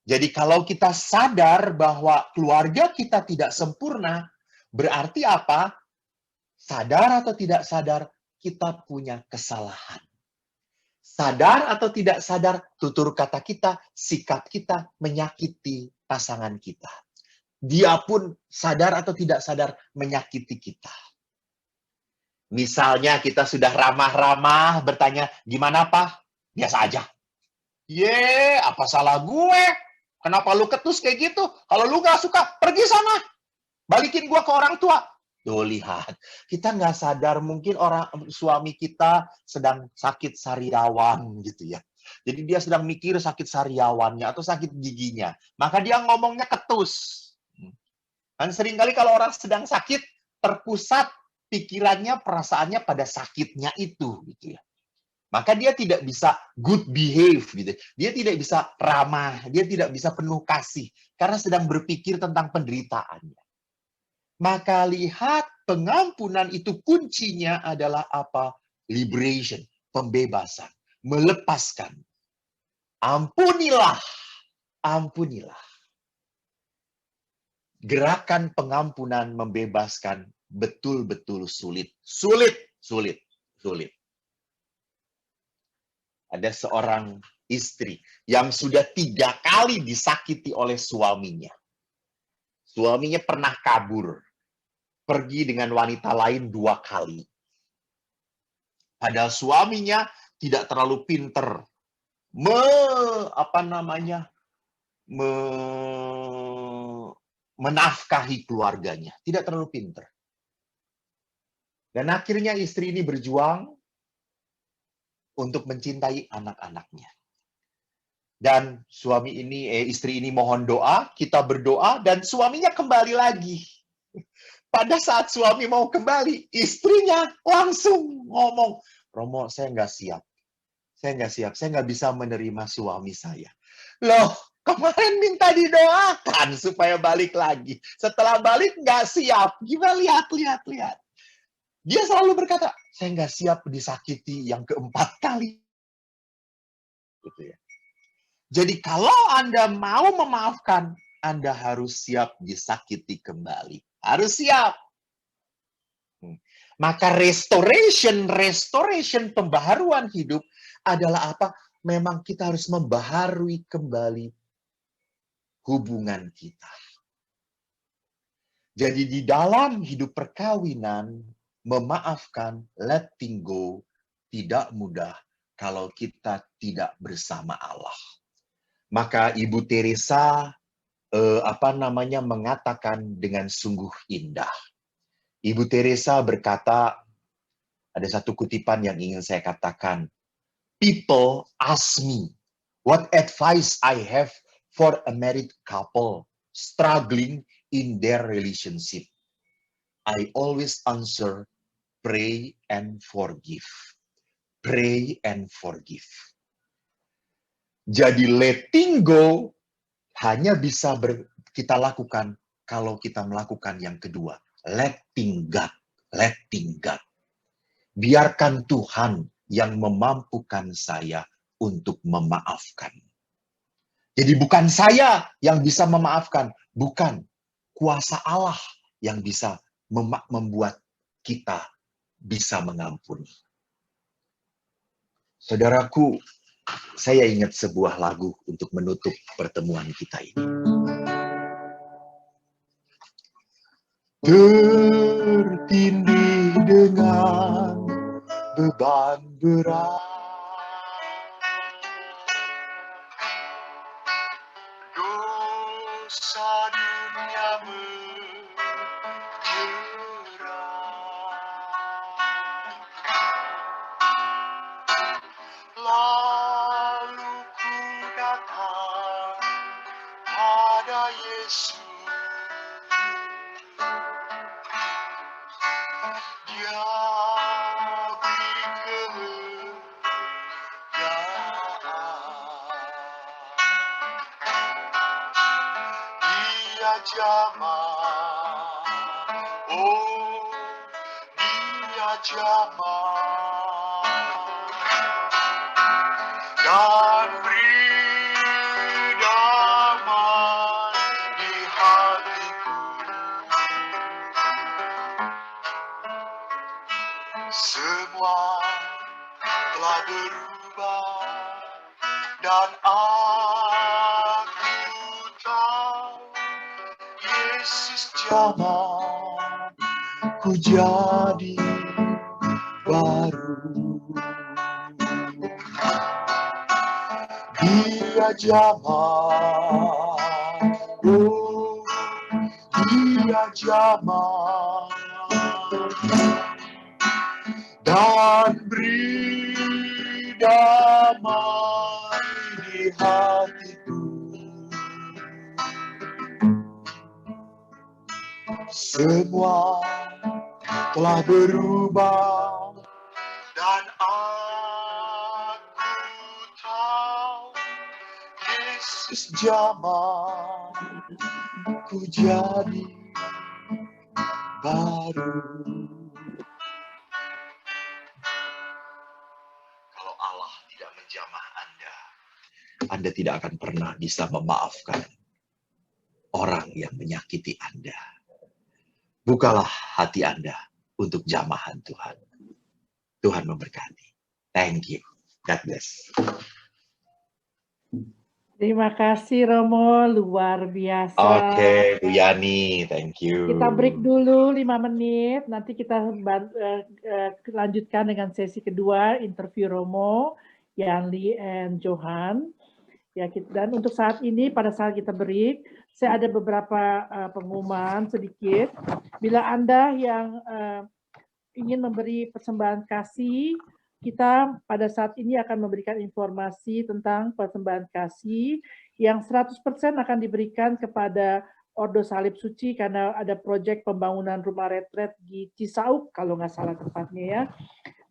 Jadi kalau kita sadar bahwa keluarga kita tidak sempurna, berarti apa? Sadar atau tidak sadar, kita punya kesalahan. Sadar atau tidak sadar, tutur kata kita, sikap kita menyakiti pasangan kita. Dia pun sadar atau tidak sadar menyakiti kita. Misalnya kita sudah ramah-ramah, bertanya, "Gimana, Pak?" "Biasa aja." "Ye, apa salah gue? Kenapa lu ketus kayak gitu? Kalau lu gak suka, pergi sana. Balikin gue ke orang tua." Tuh, lihat. Kita nggak sadar mungkin orang suami kita sedang sakit sariawan gitu ya. Jadi dia sedang mikir sakit sariawannya atau sakit giginya. Maka dia ngomongnya ketus. Dan seringkali kalau orang sedang sakit, terpusat pikirannya, perasaannya pada sakitnya itu gitu ya. Maka dia tidak bisa good behave gitu. Dia tidak bisa ramah, dia tidak bisa penuh kasih karena sedang berpikir tentang penderitaannya. Maka lihat, pengampunan itu kuncinya adalah apa? Liberation, pembebasan, melepaskan. Ampunilah, ampunilah. Gerakan pengampunan membebaskan betul-betul sulit. Sulit, sulit, sulit. Ada seorang istri yang sudah 3 kali disakiti oleh suaminya. Suaminya pernah kabur, pergi dengan wanita lain 2 kali. Padahal suaminya tidak terlalu pinter menafkahi keluarganya, tidak terlalu pinter. Dan akhirnya istri ini berjuang untuk mencintai anak-anaknya. Dan istri ini mohon doa, kita berdoa, dan suaminya kembali lagi. Pada saat suami mau kembali, istrinya langsung ngomong, Romo, saya nggak siap. Saya nggak bisa menerima suami saya. Loh, kemarin minta didoakan supaya balik lagi. Setelah balik nggak siap. Gimana, lihat. Dia selalu berkata, saya nggak siap disakiti yang keempat kali. Gitu ya. Jadi kalau Anda mau memaafkan, Anda harus siap disakiti kembali. Harus siap. Maka restoration pembaharuan hidup adalah apa? Memang kita harus membaharui kembali hubungan kita. Jadi di dalam hidup perkawinan, memaafkan, letting go, tidak mudah kalau kita tidak bersama Allah. Maka Ibu Teresa mengatakan dengan sungguh indah. Ibu Teresa berkata, ada satu kutipan yang ingin saya katakan. People ask me, what advice I have for a married couple struggling in their relationship. I always answer, pray and forgive. Pray and forgive. Jadi letting go hanya bisa kita lakukan kalau kita melakukan yang kedua. Letting God. Biarkan Tuhan yang memampukan saya untuk memaafkan. Jadi bukan saya yang bisa memaafkan. Bukan. Kuasa Allah yang bisa membuat kita bisa mengampuni. Saudaraku, saya ingat sebuah lagu untuk menutup pertemuan kita ini. Tertindih dengan beban berat, dosa dunia menjerat, lalu ku datang pada Yesus. Dia beri kemuliaan. Dia jamah, dia jamah, dan beri damai di hatiku. Semua telah berubah dan aku tahu Yesus jamah ku jadi baru. Dia jamah, dia jamah, dan beri damai di hatiku. Semua telah berubah dan aku tahu Yesus jamah ku jadi baru. Kalau Allah tidak menjamah Anda tidak akan pernah bisa memaafkan orang yang menyakiti Anda. Bukalah hati Anda untuk jamahan Tuhan. Tuhan memberkati. Thank you. God bless. Terima kasih Romo, luar biasa. Oke, Bu Yani, thank you. Kita break dulu 5 menit, nanti kita lanjutkan dengan sesi kedua, interview Romo, Yanli, and Johan. Ya, dan untuk saat ini, pada saat kita break, saya ada beberapa pengumuman sedikit. Bila Anda yang ingin memberi persembahan kasih, kita pada saat ini akan memberikan informasi tentang persembahan kasih yang 100% akan diberikan kepada Ordo Salib Suci karena ada proyek pembangunan rumah retret di Cisauk, kalau nggak salah tempatnya ya.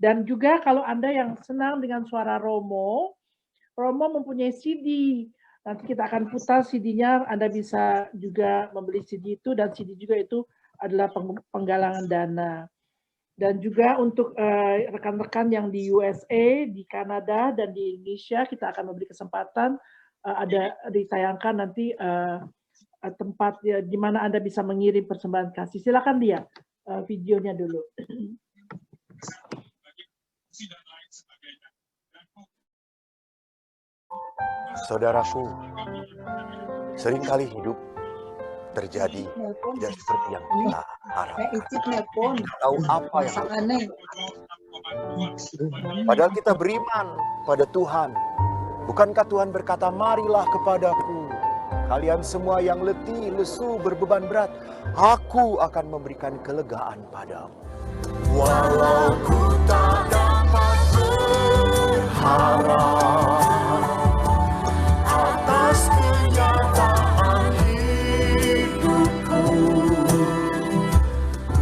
Dan juga kalau Anda yang senang dengan suara Romo mempunyai CD. Nanti kita akan putar CD-nya, Anda bisa juga membeli CD itu, dan CD juga itu adalah penggalangan dana. Dan juga untuk rekan-rekan yang di USA, di Kanada, dan di Indonesia, kita akan memberi kesempatan ada ditayangkan nanti tempat di mana Anda bisa mengirim persembahan kasih. Silakan dia videonya dulu. Saudaraku, seringkali hidup terjadi tidak seperti yang kita harapkan. Tidak tahu apa yang harus. Padahal kita beriman pada Tuhan. Bukankah Tuhan berkata, marilah kepadaku, kalian semua yang letih, lesu, berbeban berat, aku akan memberikan kelegaan padamu. Walau ku tak dapat berharap atas kenyataan hidupku,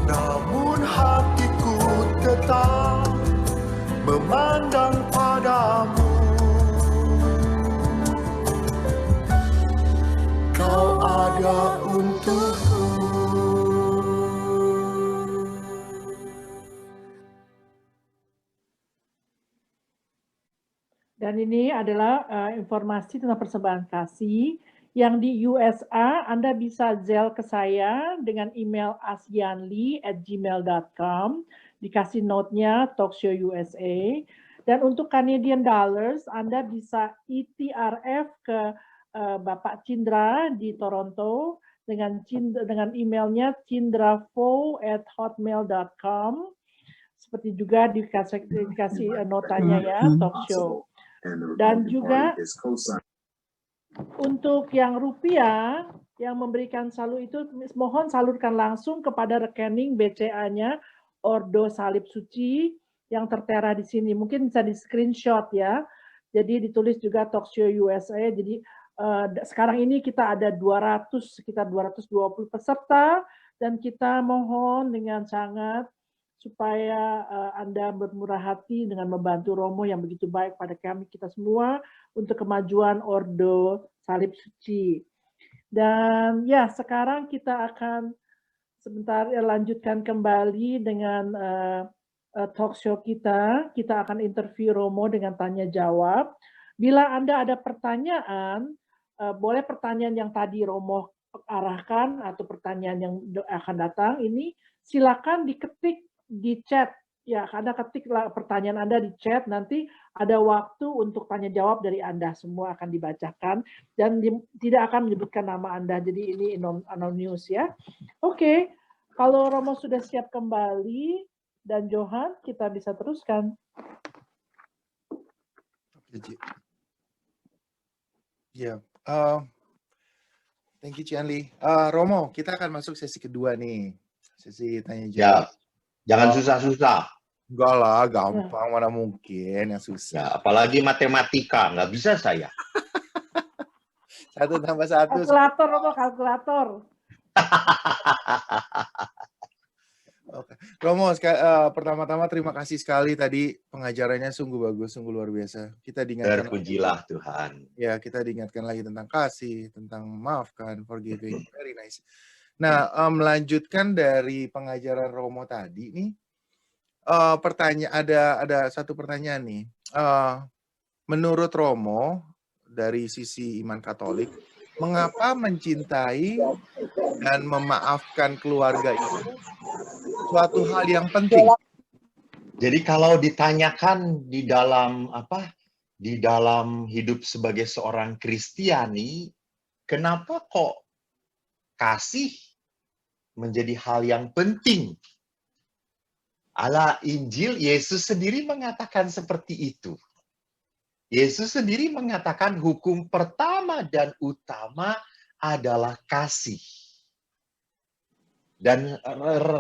namun hatiku tetap memandang padamu. Kau ada untukku. Dan ini adalah informasi tentang persembahan kasih yang di USA. Anda bisa Zelle ke saya dengan email asyanli@gmail.com. Dikasih note-nya Talkshow USA. Dan untuk Canadian Dollars, Anda bisa ETRF ke Bapak Cindra di Toronto dengan emailnya cindrafo@hotmail.com. Seperti juga dikasih notanya ya, Talkshow. Dan juga untuk yang rupiah yang memberikan salur itu mohon salurkan langsung kepada rekening BCA-nya Ordo Salib Suci yang tertera di sini. Mungkin bisa di screenshot ya. Jadi ditulis juga Talkshow USA. Jadi sekarang ini kita ada sekitar 220 peserta dan kita mohon dengan sangat supaya Anda bermurah hati dengan membantu Romo yang begitu baik pada kami kita semua untuk kemajuan Ordo Salib Suci. Dan ya, sekarang kita akan sebentar lanjutkan kembali dengan talk show kita. Kita akan interview Romo dengan tanya jawab. Bila Anda ada pertanyaan, boleh pertanyaan yang tadi Romo arahkan atau pertanyaan yang akan datang ini silakan diketik di chat ya, Anda ketiklah pertanyaan Anda di chat, nanti ada waktu untuk tanya jawab dari Anda, semua akan dibacakan dan tidak akan menyebutkan nama Anda, jadi ini anonymous ya. Oke, kalau Romo sudah siap kembali dan Johan, kita bisa teruskan. Ya, thank you Cianli. Romo, kita akan masuk sesi kedua nih, sesi tanya jawab. Ya. Jangan susah-susah. Enggak lah, gampang, mana mungkin yang susah. Ya, apalagi matematika, nggak bisa saya. 1 tambah 1. Kalkulator, Romo, kalkulator. Oke. Romo, pertama-tama terima kasih sekali tadi pengajarannya sungguh bagus, sungguh luar biasa. Kita diingatkan. Terpujilah Tuhan. Ya, kita diingatkan lagi tentang kasih, tentang maafkan, forgiving. Very nice. Nah, melanjutkan dari pengajaran Romo tadi nih, ada satu pertanyaan nih. Menurut Romo, dari sisi iman Katolik, mengapa mencintai dan memaafkan keluarga itu suatu hal yang penting? Jadi kalau ditanyakan di dalam di dalam hidup sebagai seorang Kristiani, kenapa kok kasih menjadi hal yang penting? Ala Injil, Yesus sendiri mengatakan seperti itu. Yesus sendiri mengatakan hukum pertama dan utama adalah kasih. Dan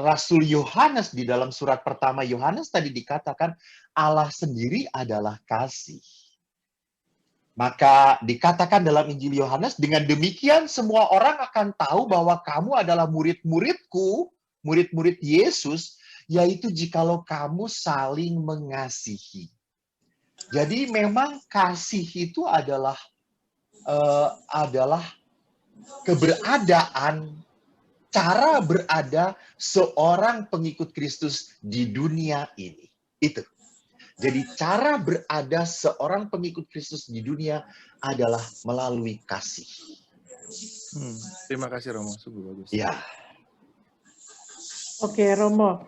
Rasul Yohanes di dalam surat pertama Yohanes tadi dikatakan Allah sendiri adalah kasih. Maka dikatakan dalam Injil Yohanes, dengan demikian semua orang akan tahu bahwa kamu adalah murid-muridku, murid-murid Yesus, yaitu jikalau kamu saling mengasihi. Jadi memang kasih itu adalah keberadaan, cara berada seorang pengikut Kristus di dunia ini. Itu. Jadi cara berada seorang pengikut Kristus di dunia adalah melalui kasih. Terima kasih Romo, sungguh bagus. Ya. Oke, Romo.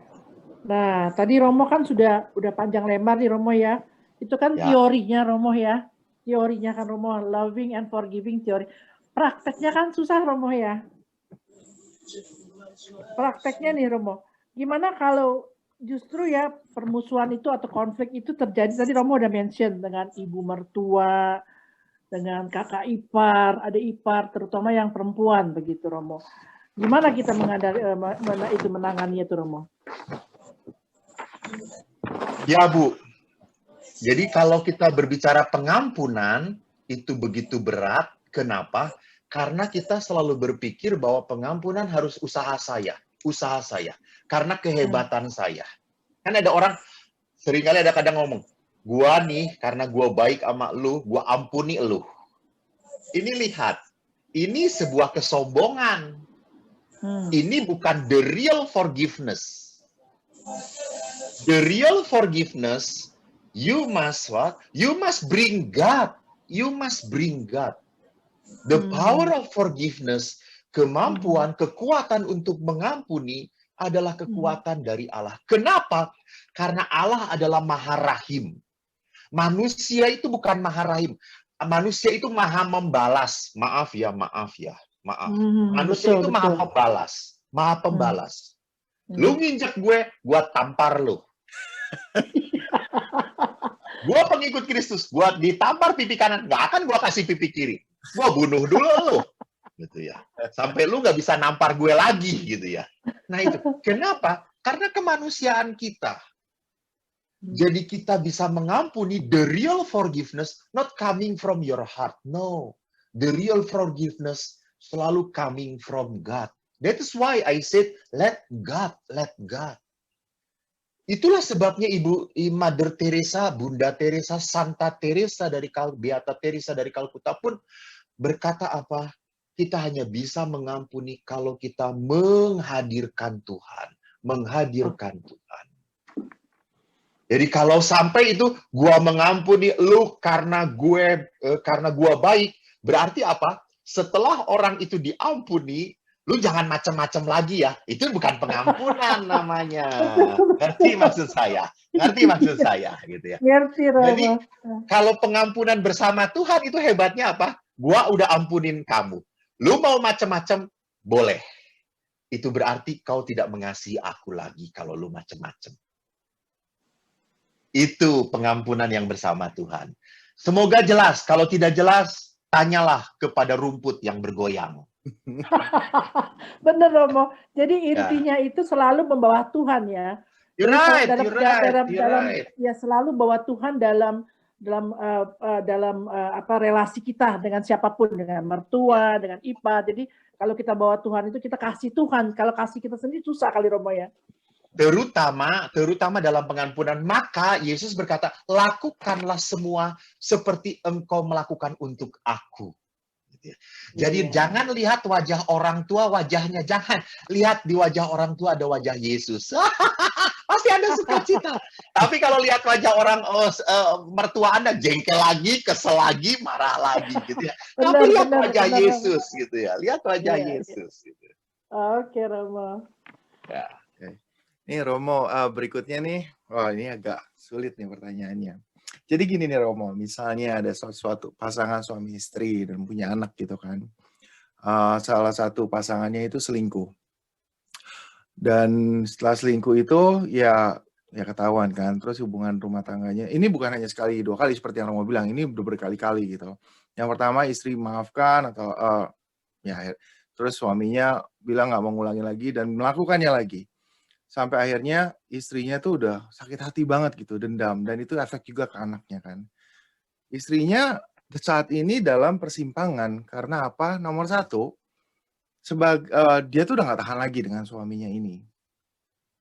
Nah, tadi Romo kan sudah panjang lebar nih Romo ya. Itu kan Ya. teorinya Romo ya. Teorinya kan Romo, loving and forgiving teori. Prakteknya kan susah Romo ya. Prakteknya nih Romo. Gimana kalau justru ya permusuhan itu atau konflik itu terjadi, tadi Romo udah mention dengan ibu mertua, dengan kakak ipar, adik ipar, terutama yang perempuan begitu Romo. Gimana kita menangani itu Romo? Ya Bu, jadi kalau kita berbicara pengampunan, itu begitu berat. Kenapa? Karena kita selalu berpikir bahwa pengampunan harus usaha saya. Karena kehebatan saya. Kan ada orang, seringkali ada kadang ngomong, gua nih, karena gua baik sama lu, gua ampuni lu. Ini lihat, ini sebuah kesombongan. Ini bukan the real forgiveness. The real forgiveness, you must what? You must bring God. You must bring God. The power of forgiveness, kemampuan, kekuatan untuk mengampuni adalah kekuatan dari Allah. Kenapa? Karena Allah adalah Maha Rahim. Manusia itu bukan Maha Rahim. Manusia itu Maha Membalas. Maaf. Manusia itu Maha Pembalas. Maha Pembalas. Lu nginjek gue tampar lu. Gue pengikut Kristus, gue ditampar pipi kanan, nggak akan gue kasih pipi kiri. Gue bunuh dulu lu. Gitu ya. Sampai lu nggak bisa nampar gue lagi gitu ya. Nah itu. Kenapa? Karena kemanusiaan kita. Jadi kita bisa mengampuni, the real forgiveness not coming from your heart. No. The real forgiveness selalu coming from God. That is why I said, let God. Itulah sebabnya Mother Teresa, Bunda Teresa, Santa Teresa Beata Teresa dari Kalkuta pun berkata apa? Kita hanya bisa mengampuni kalau kita menghadirkan Tuhan. Jadi kalau sampai itu gua mengampuni lu karena gua baik, berarti apa? Setelah orang itu diampuni, lu jangan macam-macam lagi ya. Itu bukan pengampunan namanya. Ngerti maksud saya gitu ya. Ngerti, Romo. Jadi kalau pengampunan bersama Tuhan itu hebatnya apa? Gua udah ampunin kamu. Lu mau macam-macam boleh. Itu berarti kau tidak mengasihi aku lagi kalau lu macam-macam. Itu pengampunan yang bersama Tuhan. Semoga jelas. Kalau tidak jelas, tanyalah kepada rumput yang bergoyang. Benar Romo. Jadi intinya itu selalu membawa Tuhan ya. You're right. Ya selalu bawa Tuhan dalam relasi kita dengan siapapun, dengan mertua, dengan ipar. Jadi kalau kita bawa Tuhan itu kita kasih Tuhan. Kalau kasih kita sendiri susah kali Romo ya. Terutama dalam pengampunan. Maka Yesus berkata, lakukanlah semua seperti engkau melakukan untuk aku. Jadi jangan lihat wajah orang tua, wajahnya. Jangan lihat di wajah orang tua ada wajah Yesus. Pasti Anda sukacita. Tapi kalau lihat wajah orang mertua Anda, jengkel lagi, kesel lagi, marah lagi gitu ya. Tapi lihat wajah Yesus gitu ya. Lihat wajah Yesus. Gitu. Oke, Romo. Ya. Nih Romo, berikutnya nih. Wah, ini agak sulit nih pertanyaannya. Jadi gini nih Romo, misalnya ada suatu pasangan suami istri dan punya anak gitu kan. Salah satu pasangannya itu selingkuh. Dan setelah selingkuh itu ya ketahuan kan. Terus hubungan rumah tangganya ini bukan hanya sekali 2 kali seperti yang Romo bilang, ini udah berkali-kali gitu. Yang pertama istri maafkan atau terus suaminya bilang nggak mau ngulangi lagi dan melakukannya lagi. Sampai akhirnya istrinya tuh udah sakit hati banget gitu, dendam, dan itu efek juga ke anaknya kan. Istrinya saat ini dalam persimpangan karena apa? Nomor 1, dia tuh udah nggak tahan lagi dengan suaminya ini.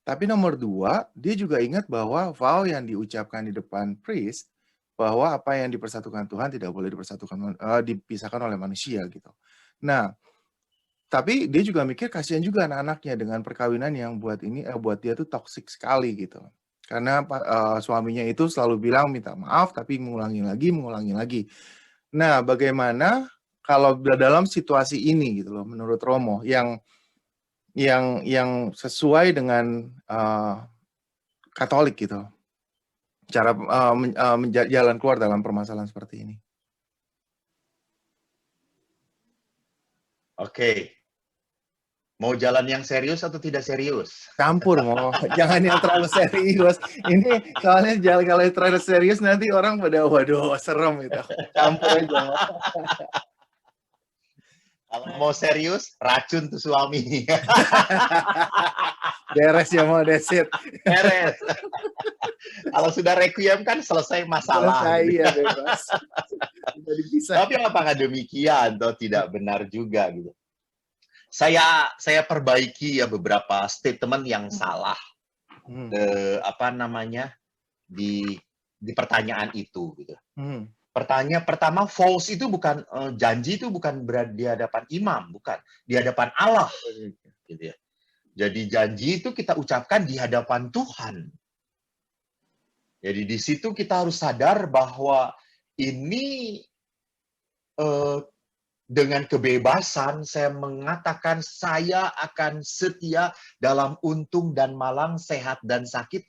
Tapi nomor 2, dia juga ingat bahwa vow yang diucapkan di depan priest, bahwa apa yang dipersatukan Tuhan tidak boleh dipisahkan oleh manusia gitu. Nah, tapi dia juga mikir kasihan juga anak-anaknya dengan perkawinan yang buat dia tuh toksik sekali gitu. Karena suaminya itu selalu bilang minta maaf tapi mengulangi lagi. Nah, bagaimana kalau dalam situasi ini gitu loh menurut Romo yang sesuai dengan Katolik gitu. Cara jalan keluar dalam permasalahan seperti ini. Oke. Mau jalan yang serius atau tidak serius? Campur, mau jangan yang terlalu serius. Ini soalnya kalau terlalu serius nanti orang pada waduh serem itu. Campur aja. Kalau mau serius, racun tuh suami. Beres ya mau desit. Beres. Kalau sudah requiem kan selesai masalah. Selesai ya bebas. Sudah dipisah. Tapi apakah demikian atau tidak benar juga gitu? Saya perbaiki ya beberapa statement yang salah. Di pertanyaan itu gitu. Pertanyaan pertama, false itu bukan janji itu bukan di hadapan imam, bukan di hadapan Allah, gitu ya. Jadi janji itu kita ucapkan di hadapan Tuhan. Jadi di situ kita harus sadar bahwa ini dengan kebebasan saya mengatakan saya akan setia dalam untung dan malang, sehat dan sakit,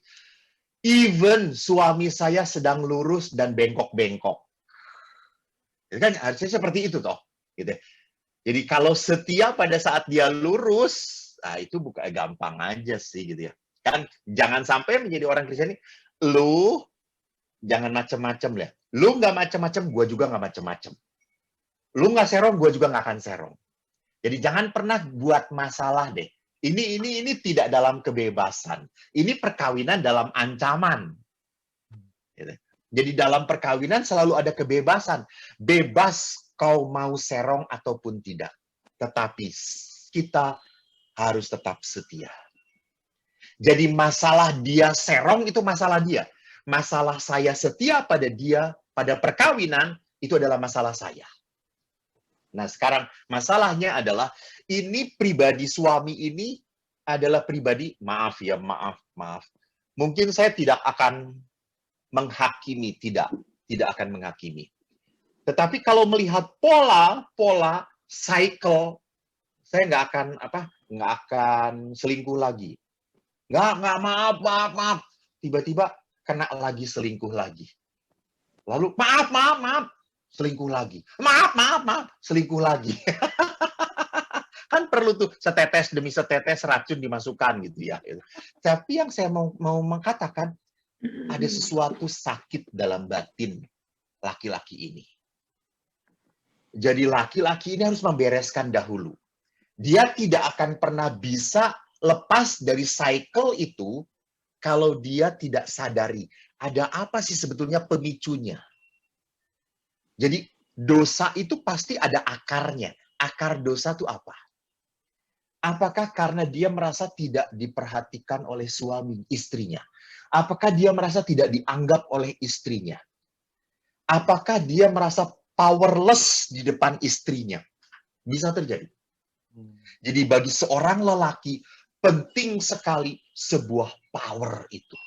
even suami saya sedang lurus dan bengkok-bengkok. Kan harusnya seperti itu toh, gitu. Jadi kalau setia pada saat dia lurus, nah itu bukan gampang aja sih gitu ya. Kan jangan sampai menjadi orang Kristen ini, lu jangan macem-macem ya. Lu nggak macem-macem, gua juga nggak macem-macem. Lu nggak serong, gua juga nggak akan serong. Jadi jangan pernah buat masalah deh. Ini tidak dalam kebebasan. Ini perkawinan dalam ancaman. Gitu. Jadi dalam perkawinan selalu ada kebebasan. Bebas kau mau serong ataupun tidak. Tetapi kita harus tetap setia. Jadi masalah dia serong itu masalah dia. Masalah saya setia pada dia, pada perkawinan, itu adalah masalah saya. Nah sekarang masalahnya adalah, ini pribadi suami ini adalah pribadi, maaf. Mungkin saya tidak akan menghakimi, tidak akan menghakimi. Tetapi kalau melihat pola cycle, saya nggak akan selingkuh lagi. Nggak, maaf. Tiba-tiba kena lagi selingkuh lagi. Lalu maaf, selingkuh lagi. Maaf, selingkuh lagi. Kan perlu tuh setetes demi setetes racun dimasukkan gitu ya. Tapi yang saya mau mengatakan, ada sesuatu sakit dalam batin laki-laki ini. Jadi laki-laki ini harus membereskan dahulu. Dia tidak akan pernah bisa lepas dari cycle itu kalau dia tidak sadari ada apa sih sebetulnya pemicunya. Jadi dosa itu pasti ada akarnya. Akar dosa itu apa? Apakah karena dia merasa tidak diperhatikan oleh suami, istrinya? Apakah dia merasa tidak dianggap oleh istrinya? Apakah dia merasa powerless di depan istrinya? Bisa terjadi. Jadi bagi seorang lelaki, penting sekali sebuah power itu.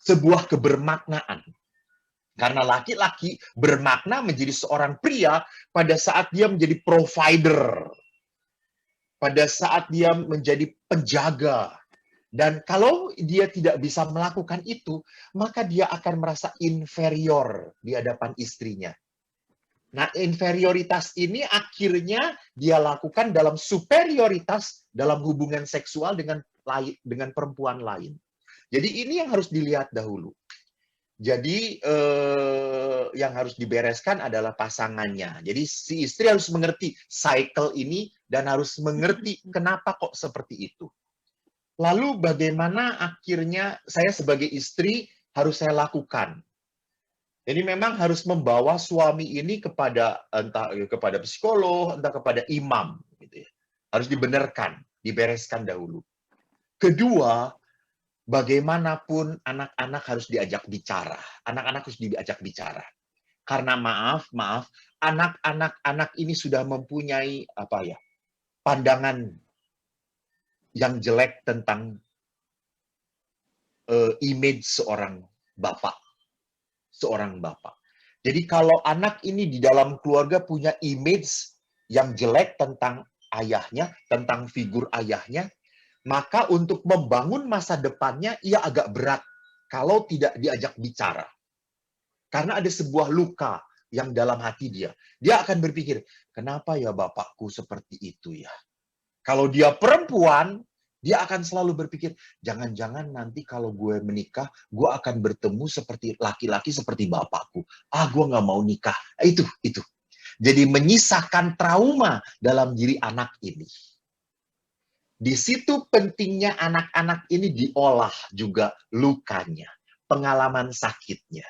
Sebuah kebermaknaan. Karena laki-laki bermakna menjadi seorang pria pada saat dia menjadi provider. Pada saat dia menjadi penjaga. Dan kalau dia tidak bisa melakukan itu, maka dia akan merasa inferior di hadapan istrinya. Nah, inferioritas ini akhirnya dia lakukan dalam superioritas dalam hubungan seksual dengan perempuan lain. Jadi ini yang harus dilihat dahulu. Jadi yang harus dibereskan adalah pasangannya. Jadi si istri harus mengerti cycle ini dan harus mengerti kenapa kok seperti itu. Lalu bagaimana akhirnya saya sebagai istri harus saya lakukan? Jadi memang harus membawa suami ini kepada entah kepada psikolog, entah kepada imam, gitu ya. Harus dibenarkan, dibereskan dahulu. Kedua, bagaimanapun anak-anak harus diajak bicara. Anak-anak harus diajak bicara. Karena maaf, anak-anak ini sudah mempunyai pandangan yang jelek tentang image seorang bapak. Jadi kalau anak ini di dalam keluarga punya image yang jelek tentang ayahnya, tentang figur ayahnya, maka untuk membangun masa depannya ia agak berat kalau tidak diajak bicara. Karena ada sebuah luka yang dalam hati dia. Dia akan berpikir, kenapa ya bapakku seperti itu ya? Kalau dia perempuan, dia akan selalu berpikir, jangan-jangan nanti kalau gue menikah, gue akan bertemu seperti laki-laki seperti bapakku. Gue nggak mau nikah. Itu. Jadi menyisakan trauma dalam diri anak ini. Di situ pentingnya anak-anak ini diolah juga lukanya, pengalaman sakitnya.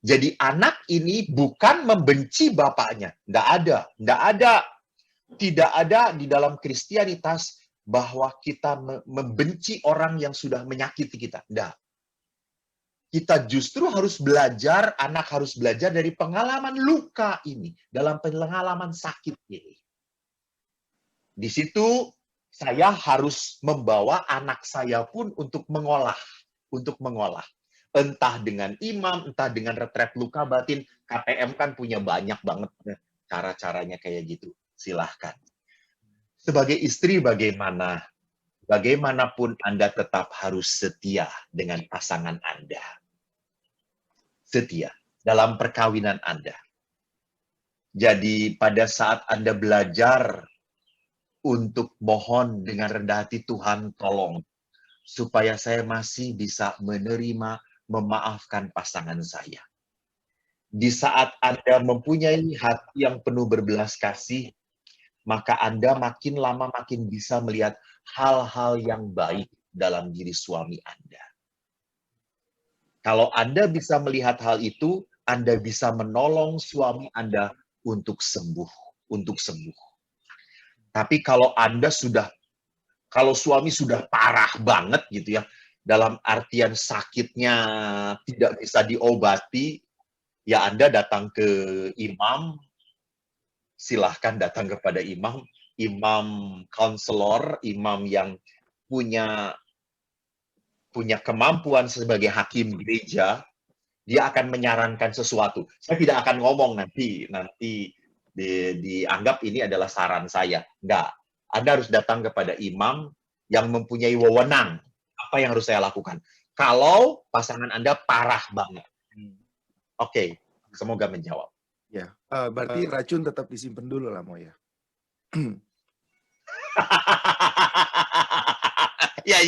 Jadi anak ini bukan membenci bapaknya. Tidak ada di dalam Kristianitas bahwa kita membenci orang yang sudah menyakiti kita. Tidak. Kita justru harus belajar, anak harus belajar dari pengalaman luka ini, dalam pengalaman sakit ini. Di situ saya harus membawa anak saya pun untuk mengolah. Entah dengan imam, entah dengan retret luka batin. KPM kan punya banyak banget cara-caranya kayak gitu. Silahkan. Sebagai istri bagaimana? Bagaimanapun Anda tetap harus setia dengan pasangan Anda. Setia dalam perkawinan Anda. Jadi pada saat Anda belajar untuk mohon dengan rendah hati, Tuhan tolong supaya saya masih bisa menerima, memaafkan pasangan saya. Di saat Anda mempunyai hati yang penuh berbelas kasih, maka Anda makin lama makin bisa melihat hal-hal yang baik dalam diri suami Anda. Kalau Anda bisa melihat hal itu, Anda bisa menolong suami Anda untuk sembuh. Tapi kalau suami sudah parah banget gitu ya, dalam artian sakitnya tidak bisa diobati, ya Anda datang ke imam, silahkan datang kepada imam counselor, imam yang punya kemampuan sebagai hakim gereja, dia akan menyarankan sesuatu. Saya tidak akan ngomong nanti dianggap ini adalah saran saya. Enggak. Anda harus datang kepada imam yang mempunyai wewenang. Apa yang harus saya lakukan? Kalau pasangan Anda parah banget. Oke, semoga menjawab. Ya, berarti racun tetap disimpan dulu lah, Mo ya. Ya.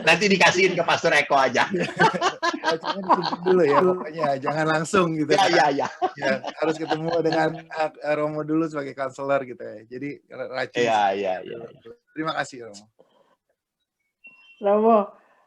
Nanti dikasihin ke Pastor Eko aja. Racunnya disimpan dulu ya, pokoknya jangan langsung gitu. Ya. Ya, harus ketemu dengan Romo dulu sebagai konselor gitu ya. Jadi racun. Ya. Terima kasih Romo. Romo.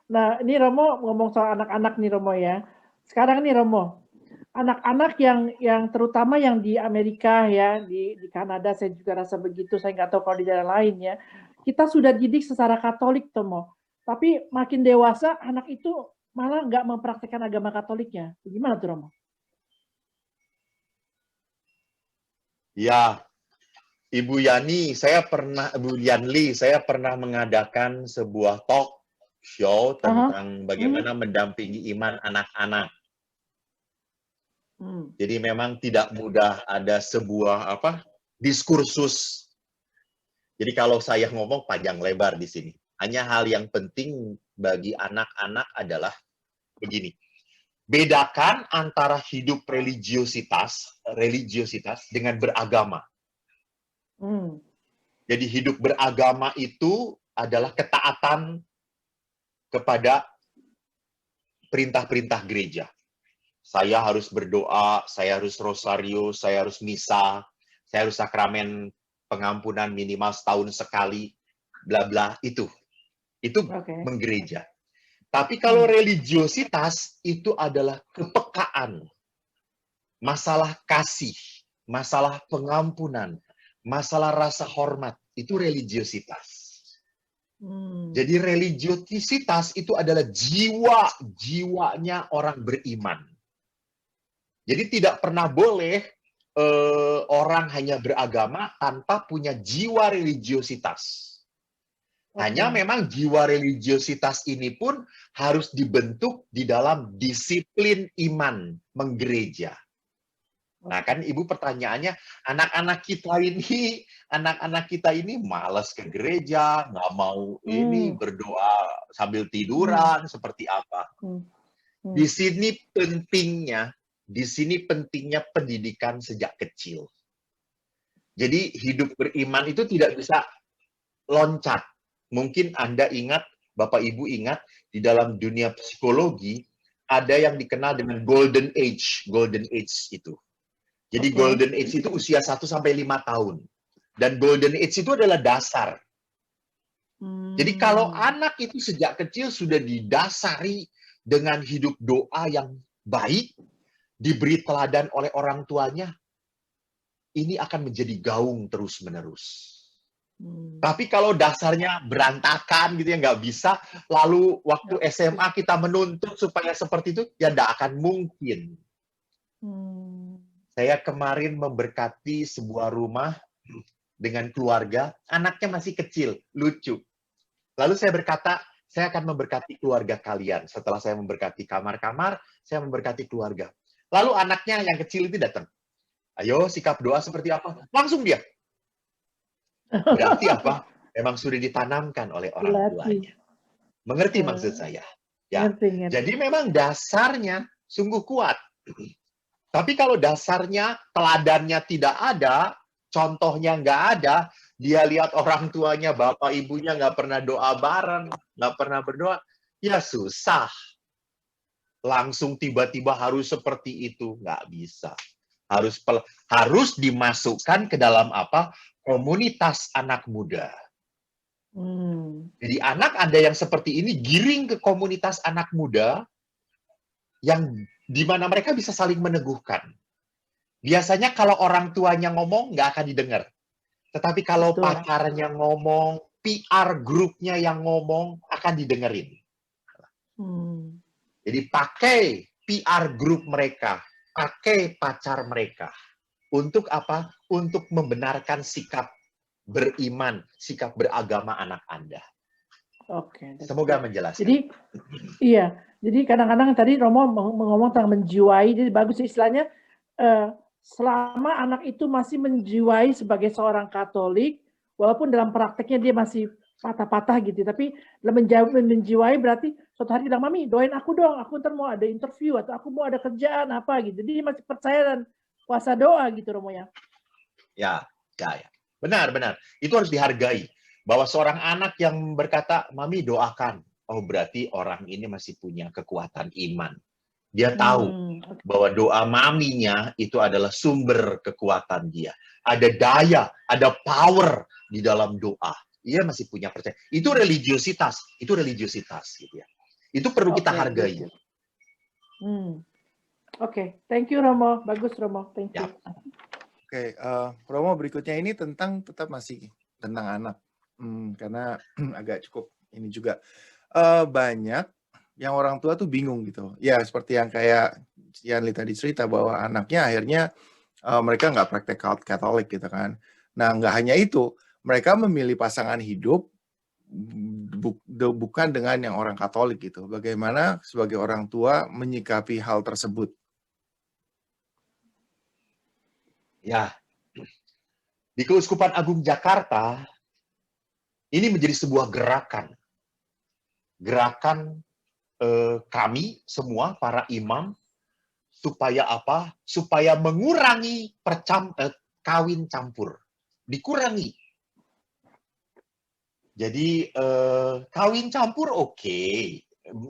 Nah, ini Romo ngomong soal anak-anak nih Romo ya. Sekarang nih Romo, anak-anak yang terutama yang di Amerika ya, di Kanada saya juga rasa begitu, saya nggak tahu kalau di daerah lain ya. Kita sudah didik secara Katolik Romo. Tapi makin dewasa anak itu malah nggak mempraktikkan agama Katoliknya. Gimana tuh Romo? Ya, Ibu Yanli, saya pernah mengadakan sebuah talk show tentang bagaimana mendampingi iman anak-anak. Jadi memang tidak mudah, ada sebuah diskursus. Jadi kalau saya ngomong panjang lebar di sini. Hanya hal yang penting bagi anak-anak adalah begini. Bedakan antara hidup religiositas dengan beragama. Hmm. Jadi hidup beragama itu adalah ketaatan kepada perintah-perintah gereja. Saya harus berdoa, saya harus rosario, saya harus misa, saya harus sakramen pengampunan minimal setahun sekali, bla bla itu. Itu Oke. menggereja. Tapi kalau religiositas itu adalah kepekaan, masalah kasih, masalah pengampunan, masalah rasa hormat, itu religiositas. Jadi religiositas itu adalah jiwanya orang beriman. Jadi tidak pernah boleh orang hanya beragama tanpa punya jiwa religiositas. Hanya memang jiwa religiositas ini pun harus dibentuk di dalam disiplin iman menggereja. Nah kan Ibu pertanyaannya, anak-anak kita ini malas ke gereja, nggak mau ini berdoa sambil tiduran, seperti apa? Di sini pentingnya pendidikan sejak kecil. Jadi hidup beriman itu tidak bisa loncat. Mungkin Anda ingat, Bapak Ibu ingat, di dalam dunia psikologi, ada yang dikenal dengan Golden Age. Golden Age itu. Jadi Golden Age itu usia 1-5 tahun. Dan Golden Age itu adalah dasar. Jadi kalau anak itu sejak kecil sudah didasari dengan hidup doa yang baik, diberi teladan oleh orang tuanya, ini akan menjadi gaung terus-menerus. Tapi kalau dasarnya berantakan gitu ya, nggak bisa, lalu waktu SMA kita menuntut supaya seperti itu, ya nggak akan mungkin. Saya kemarin memberkati sebuah rumah dengan keluarga, anaknya masih kecil, lucu. Lalu saya berkata, saya akan memberkati keluarga kalian. Setelah saya memberkati kamar-kamar, saya memberkati keluarga. Lalu anaknya yang kecil itu datang. Ayo, sikap doa seperti apa? Langsung dia. Berarti apa? Memang sudah ditanamkan oleh orang tuanya. Mengerti maksud saya? Ya. Jadi memang dasarnya sungguh kuat. Tapi kalau dasarnya, teladannya tidak ada, contohnya nggak ada, dia lihat orang tuanya, bapak ibunya nggak pernah doa bareng, nggak pernah berdoa, ya susah. Langsung tiba-tiba harus seperti itu, nggak bisa. Harus dimasukkan ke dalam apa? Komunitas anak muda. Jadi anak Anda yang seperti ini giring ke komunitas anak muda yang di mana mereka bisa saling meneguhkan. Biasanya kalau orang tuanya ngomong, nggak akan didengar. Tetapi kalau pacarnya ngomong, PR grupnya yang ngomong, akan didengerin. Jadi pakai PR grup mereka, pakai pacar mereka. Untuk apa? Untuk membenarkan sikap beriman, sikap beragama anak Anda. Oke. Semoga menjelaskan. Jadi, iya. Jadi kadang-kadang tadi Romo ngomong tentang menjiwai, jadi bagus istilahnya, selama anak itu masih menjiwai sebagai seorang Katolik, walaupun dalam prakteknya dia masih patah-patah gitu, tapi menjiwai berarti suatu hari bilang, Mami doain aku dong, aku ntar mau ada interview, atau aku mau ada kerjaan, apa gitu. Jadi dia masih percaya dan kuasa doa gitu Romo ya. Ya. Benar. Itu harus dihargai. Bahwa seorang anak yang berkata, Mami doakan, oh berarti orang ini masih punya kekuatan iman. Dia tahu bahwa doa maminya itu adalah sumber kekuatan dia. Ada daya, ada power di dalam doa. Dia masih punya percaya. Itu religiositas gitu ya. Itu perlu kita hargai. Oke, thank you Romo. Bagus Romo, thank you. Oke, Romo berikutnya ini tetap masih tentang anak. Karena agak cukup ini juga. Banyak yang orang tua tuh bingung gitu. Ya seperti yang kayak Yanli tadi cerita bahwa anaknya akhirnya mereka nggak praktek Katolik gitu kan. Nah nggak hanya itu, mereka memilih pasangan hidup bukan dengan yang orang Katolik gitu. Bagaimana sebagai orang tua menyikapi hal tersebut? Ya, di Keuskupan Agung Jakarta ini menjadi sebuah gerakan gerakan kami semua para imam supaya apa? Supaya mengurangi kawin campur. Dikurangi. Jadi kawin campur oke,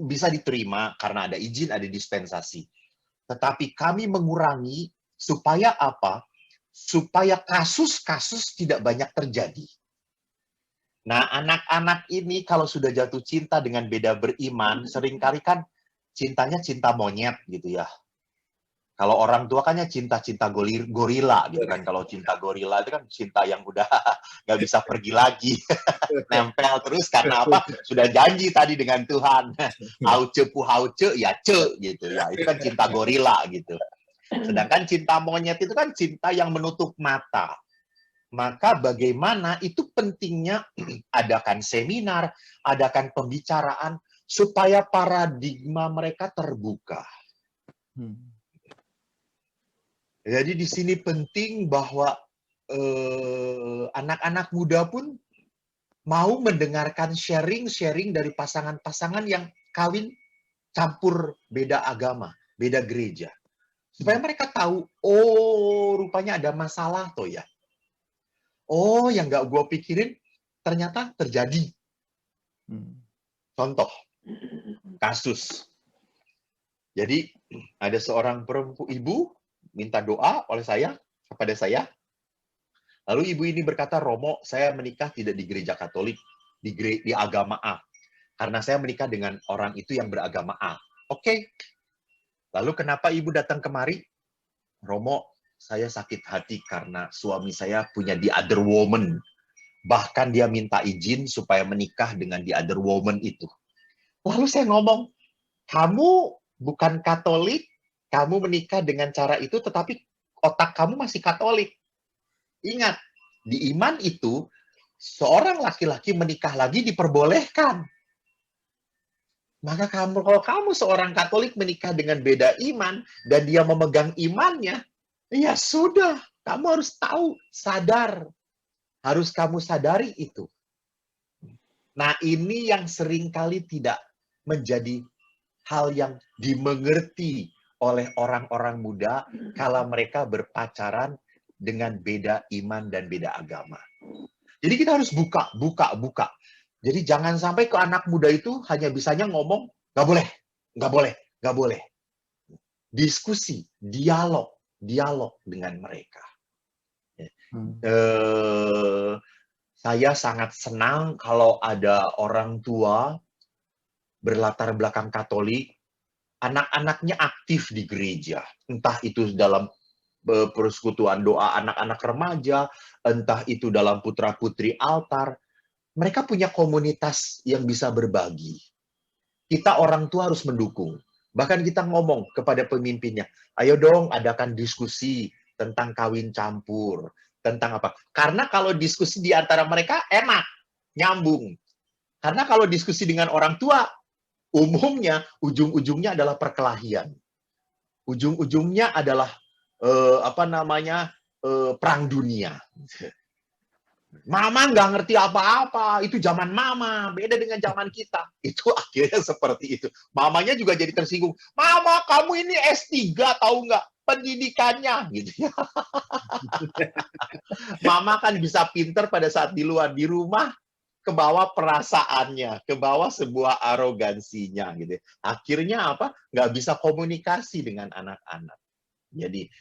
bisa diterima karena ada izin, ada dispensasi. Tetapi kami mengurangi supaya apa? Supaya kasus-kasus tidak banyak terjadi. Nah, anak-anak ini kalau sudah jatuh cinta dengan beda beriman, seringkali kan cintanya cinta monyet gitu ya. Kalau orang tua kan cinta-cinta gorila gitu kan. Kalau cinta gorila itu kan cinta yang udah nggak bisa pergi lagi. Nempel terus karena apa? Sudah janji tadi dengan Tuhan. Hauce pu hauce, ya ce gitu ya. Itu kan cinta gorila gitu. Sedangkan cinta monyet itu kan cinta yang menutup mata. Maka bagaimana itu pentingnya adakan seminar, adakan pembicaraan, supaya paradigma mereka terbuka. Jadi di sini penting bahwa anak-anak muda pun mau mendengarkan sharing-sharing dari pasangan-pasangan yang kawin campur beda agama, beda gereja. Supaya mereka tahu, oh rupanya ada masalah toh ya. Oh, yang nggak gue pikirin ternyata terjadi. Contoh, kasus. Jadi ada seorang ibu minta doa oleh saya, kepada saya. Lalu ibu ini berkata, Romo, saya menikah tidak di gereja Katolik, di agama A. Karena saya menikah dengan orang itu yang beragama A. Oke. Lalu kenapa ibu datang kemari? Romo, saya sakit hati karena suami saya punya the other woman. Bahkan dia minta izin supaya menikah dengan the other woman itu. Lalu saya ngomong, kamu bukan Katolik, kamu menikah dengan cara itu, tetapi otak kamu masih Katolik. Ingat, di iman itu, seorang laki-laki menikah lagi diperbolehkan. Maka kalau kamu seorang Katolik menikah dengan beda iman, dan dia memegang imannya, ya sudah, kamu harus tahu, sadar. Harus kamu sadari itu. Nah, ini yang seringkali tidak menjadi hal yang dimengerti oleh orang-orang muda kalau mereka berpacaran dengan beda iman dan beda agama. Jadi kita harus buka. Jadi jangan sampai ke anak muda itu hanya bisanya ngomong, nggak boleh. Diskusi, dialog dengan mereka. Saya sangat senang kalau ada orang tua berlatar belakang Katolik, anak-anaknya aktif di gereja. Entah itu dalam persekutuan doa anak-anak remaja, entah itu dalam putra-putri altar. Mereka punya komunitas yang bisa berbagi. Kita orang tua harus mendukung. Bahkan kita ngomong kepada pemimpinnya, ayo dong adakan diskusi tentang kawin campur. Tentang apa? Karena kalau diskusi di antara mereka enak, nyambung. Karena kalau diskusi dengan orang tua, umumnya ujung-ujungnya adalah perkelahian. Ujung-ujungnya adalah perang dunia. Mama nggak ngerti apa-apa, itu zaman mama, beda dengan zaman kita. Itu akhirnya seperti itu. Mamanya juga jadi tersinggung. Mama, kamu ini S3, tahu nggak? Pendidikannya, gitu ya. Mama kan bisa pinter pada saat di luar, di rumah kebawa perasaannya, kebawa sebuah arogansinya, gitu. Akhirnya apa? Nggak bisa komunikasi dengan anak-anak. Jadi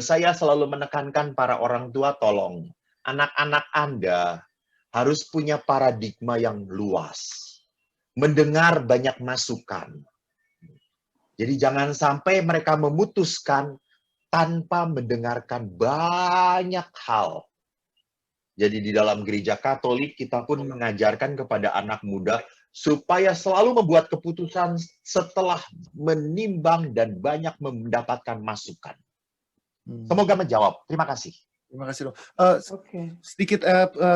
saya selalu menekankan para orang tua, tolong anak-anak Anda harus punya paradigma yang luas, mendengar banyak masukan. Jadi jangan sampai mereka memutuskan tanpa mendengarkan banyak hal. Jadi di dalam gereja Katolik kita pun mengajarkan kepada anak muda supaya selalu membuat keputusan setelah menimbang dan banyak mendapatkan masukan. Semoga menjawab. Terima kasih. Terima kasih, Romo. Sedikit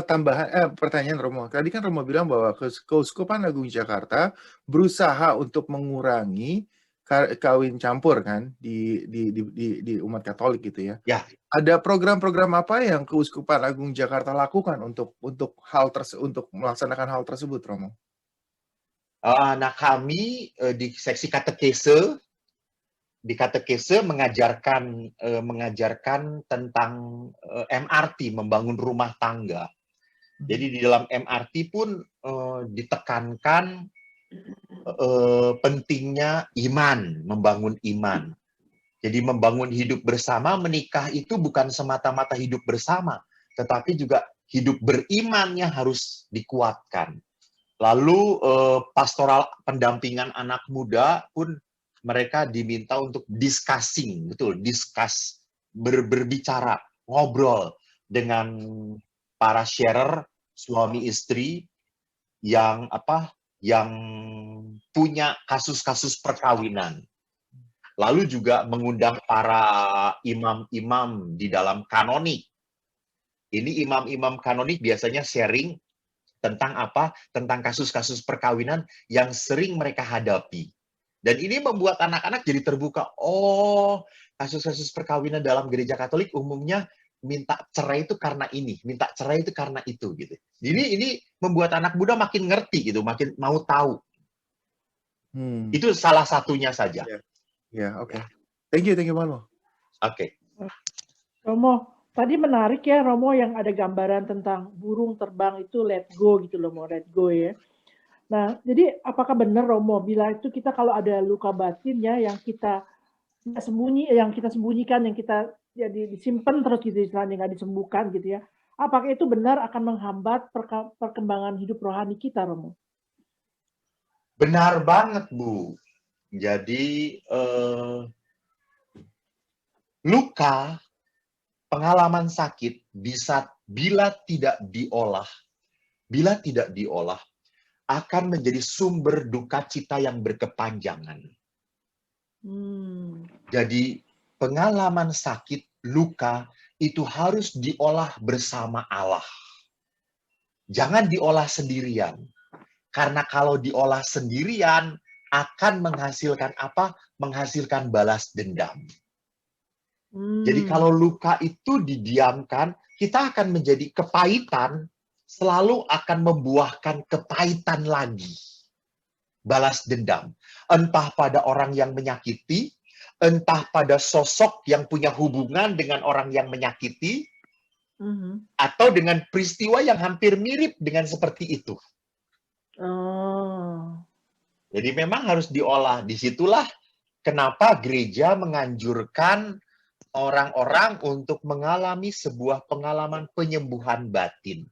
tambahan pertanyaan Romo. Tadi kan Romo bilang bahwa Keuskupan Agung Jakarta berusaha untuk mengurangi kawin campur kan di umat Katolik gitu ya. Ya. Ada program-program apa yang Keuskupan Agung Jakarta lakukan untuk melaksanakan hal tersebut, Romo? Nah, kami di seksi katekese mengajarkan tentang MRT, membangun rumah tangga. Jadi di dalam MRT pun ditekankan pentingnya iman, membangun iman. Jadi membangun hidup bersama, menikah itu bukan semata-mata hidup bersama, tetapi juga hidup berimannya harus dikuatkan. Lalu pastoral pendampingan anak muda pun mereka diminta untuk discussing, berbicara, ngobrol dengan para sharer suami istri yang punya kasus-kasus perkawinan. Lalu juga mengundang para imam-imam di dalam kanonik. Ini imam-imam kanonik biasanya sharing tentang tentang kasus-kasus perkawinan yang sering mereka hadapi. Dan ini membuat anak-anak jadi terbuka. Oh, kasus-kasus perkawinan dalam gereja Katolik umumnya minta cerai itu karena ini, minta cerai itu karena itu gitu. Jadi ini membuat anak muda makin ngerti gitu, makin mau tahu. Itu salah satunya saja. Ya, oke. Thank you banget. Oke. Romo, tadi menarik ya Romo yang ada gambaran tentang burung terbang itu let go gitu loh, mau let go ya. Nah, jadi apakah benar Romo bila itu kita kalau ada luka batin ya yang kita sembunyikan, yang kita jadi disimpan terus gitu istilahnya nggak disembuhkan gitu ya. Apakah itu benar akan menghambat perkembangan hidup rohani kita, Romo? Benar banget, Bu. Jadi luka, pengalaman sakit bisa bila tidak diolah akan menjadi sumber duka cita yang berkepanjangan. Jadi pengalaman sakit, luka itu harus diolah bersama Allah. Jangan diolah sendirian. Karena kalau diolah sendirian akan menghasilkan apa? Menghasilkan balas dendam. Jadi kalau luka itu didiamkan, kita akan menjadi kepahitan, selalu akan membuahkan kepahitan lagi. Balas dendam. Entah pada orang yang menyakiti, entah pada sosok yang punya hubungan dengan orang yang menyakiti, atau dengan peristiwa yang hampir mirip dengan seperti itu. Jadi memang harus diolah. Disitulah kenapa gereja menganjurkan orang-orang untuk mengalami sebuah pengalaman penyembuhan batin.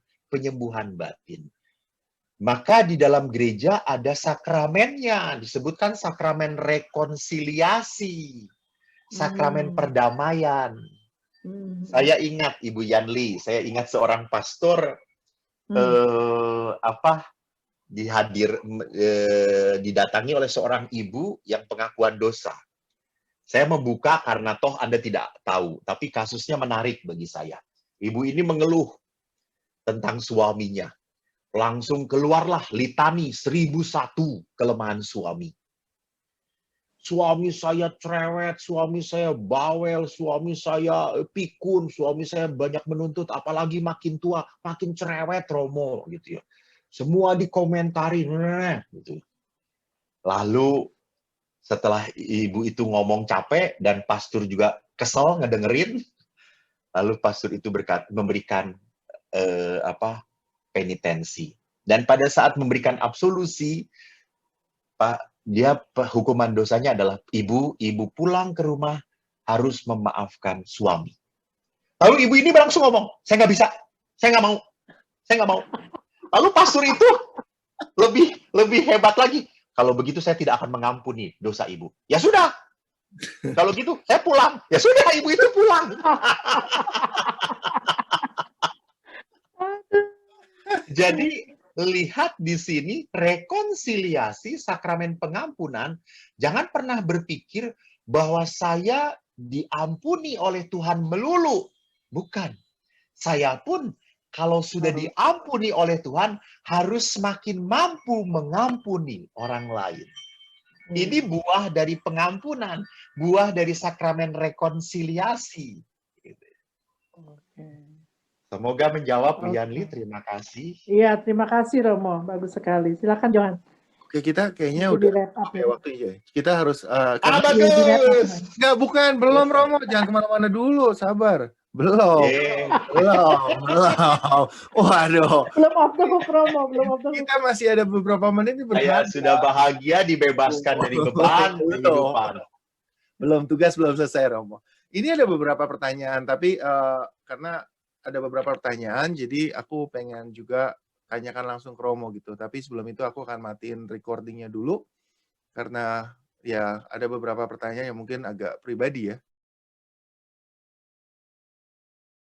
Maka di dalam gereja ada sakramennya, disebutkan sakramen rekonsiliasi, sakramen perdamaian. Saya ingat Ibu Yanli, saya ingat seorang pastor didatangi oleh seorang ibu yang pengakuan dosa. Saya membuka karena toh Anda tidak tahu, tapi kasusnya menarik bagi saya. Ibu ini mengeluh tentang suaminya. Langsung keluarlah litani 1001 kelemahan suami. Suami saya cerewet, suami saya bawel, suami saya pikun, suami saya banyak menuntut, apalagi makin tua, makin cerewet Romo gitu ya. Semua dikomentari gitu. Lalu setelah ibu itu ngomong capek dan pastor juga kesel ngedengerin, lalu pastor itu memberikan penitensi. Dan pada saat memberikan absolusi, hukuman dosanya adalah ibu pulang ke rumah harus memaafkan suami. Lalu ibu ini langsung ngomong, saya nggak bisa, saya nggak mau. Lalu pastor itu lebih hebat lagi. Kalau begitu saya tidak akan mengampuni dosa ibu. Ya sudah. Kalau gitu saya pulang. Ya sudah, ibu itu pulang. Jadi lihat di sini rekonsiliasi sakramen pengampunan. Jangan pernah berpikir bahwa saya diampuni oleh Tuhan melulu. Bukan. Saya pun kalau sudah diampuni oleh Tuhan, harus semakin mampu mengampuni orang lain. Ini buah dari pengampunan, buah dari sakramen rekonsiliasi. Semoga menjawab, Bu Yanli. Terima kasih. Iya, terima kasih Romo. Bagus sekali. Silakan Johan. Oke, kita kayaknya Mungkin di udah wrap up pakai ya. waktu ya. Kita harus Ah, karena Iya, di wrap up. bagus. enggak, bukan, belum Romo, jangan kemana-mana dulu, sabar. Belum, Yeay. belum. Waduh, Belum off the hook, Romo, belum off the hook. kita masih ada beberapa menit ini Saya berharga. sudah bahagia dibebaskan dari beban kehidupan. Belum, tugas belum selesai, Romo. Ini ada beberapa pertanyaan, tapi karena ada beberapa pertanyaan, jadi aku pengen juga tanyakan langsung ke Romo gitu. Tapi sebelum itu aku akan matiin recordingnya dulu, karena ya ada beberapa pertanyaan yang mungkin agak pribadi ya.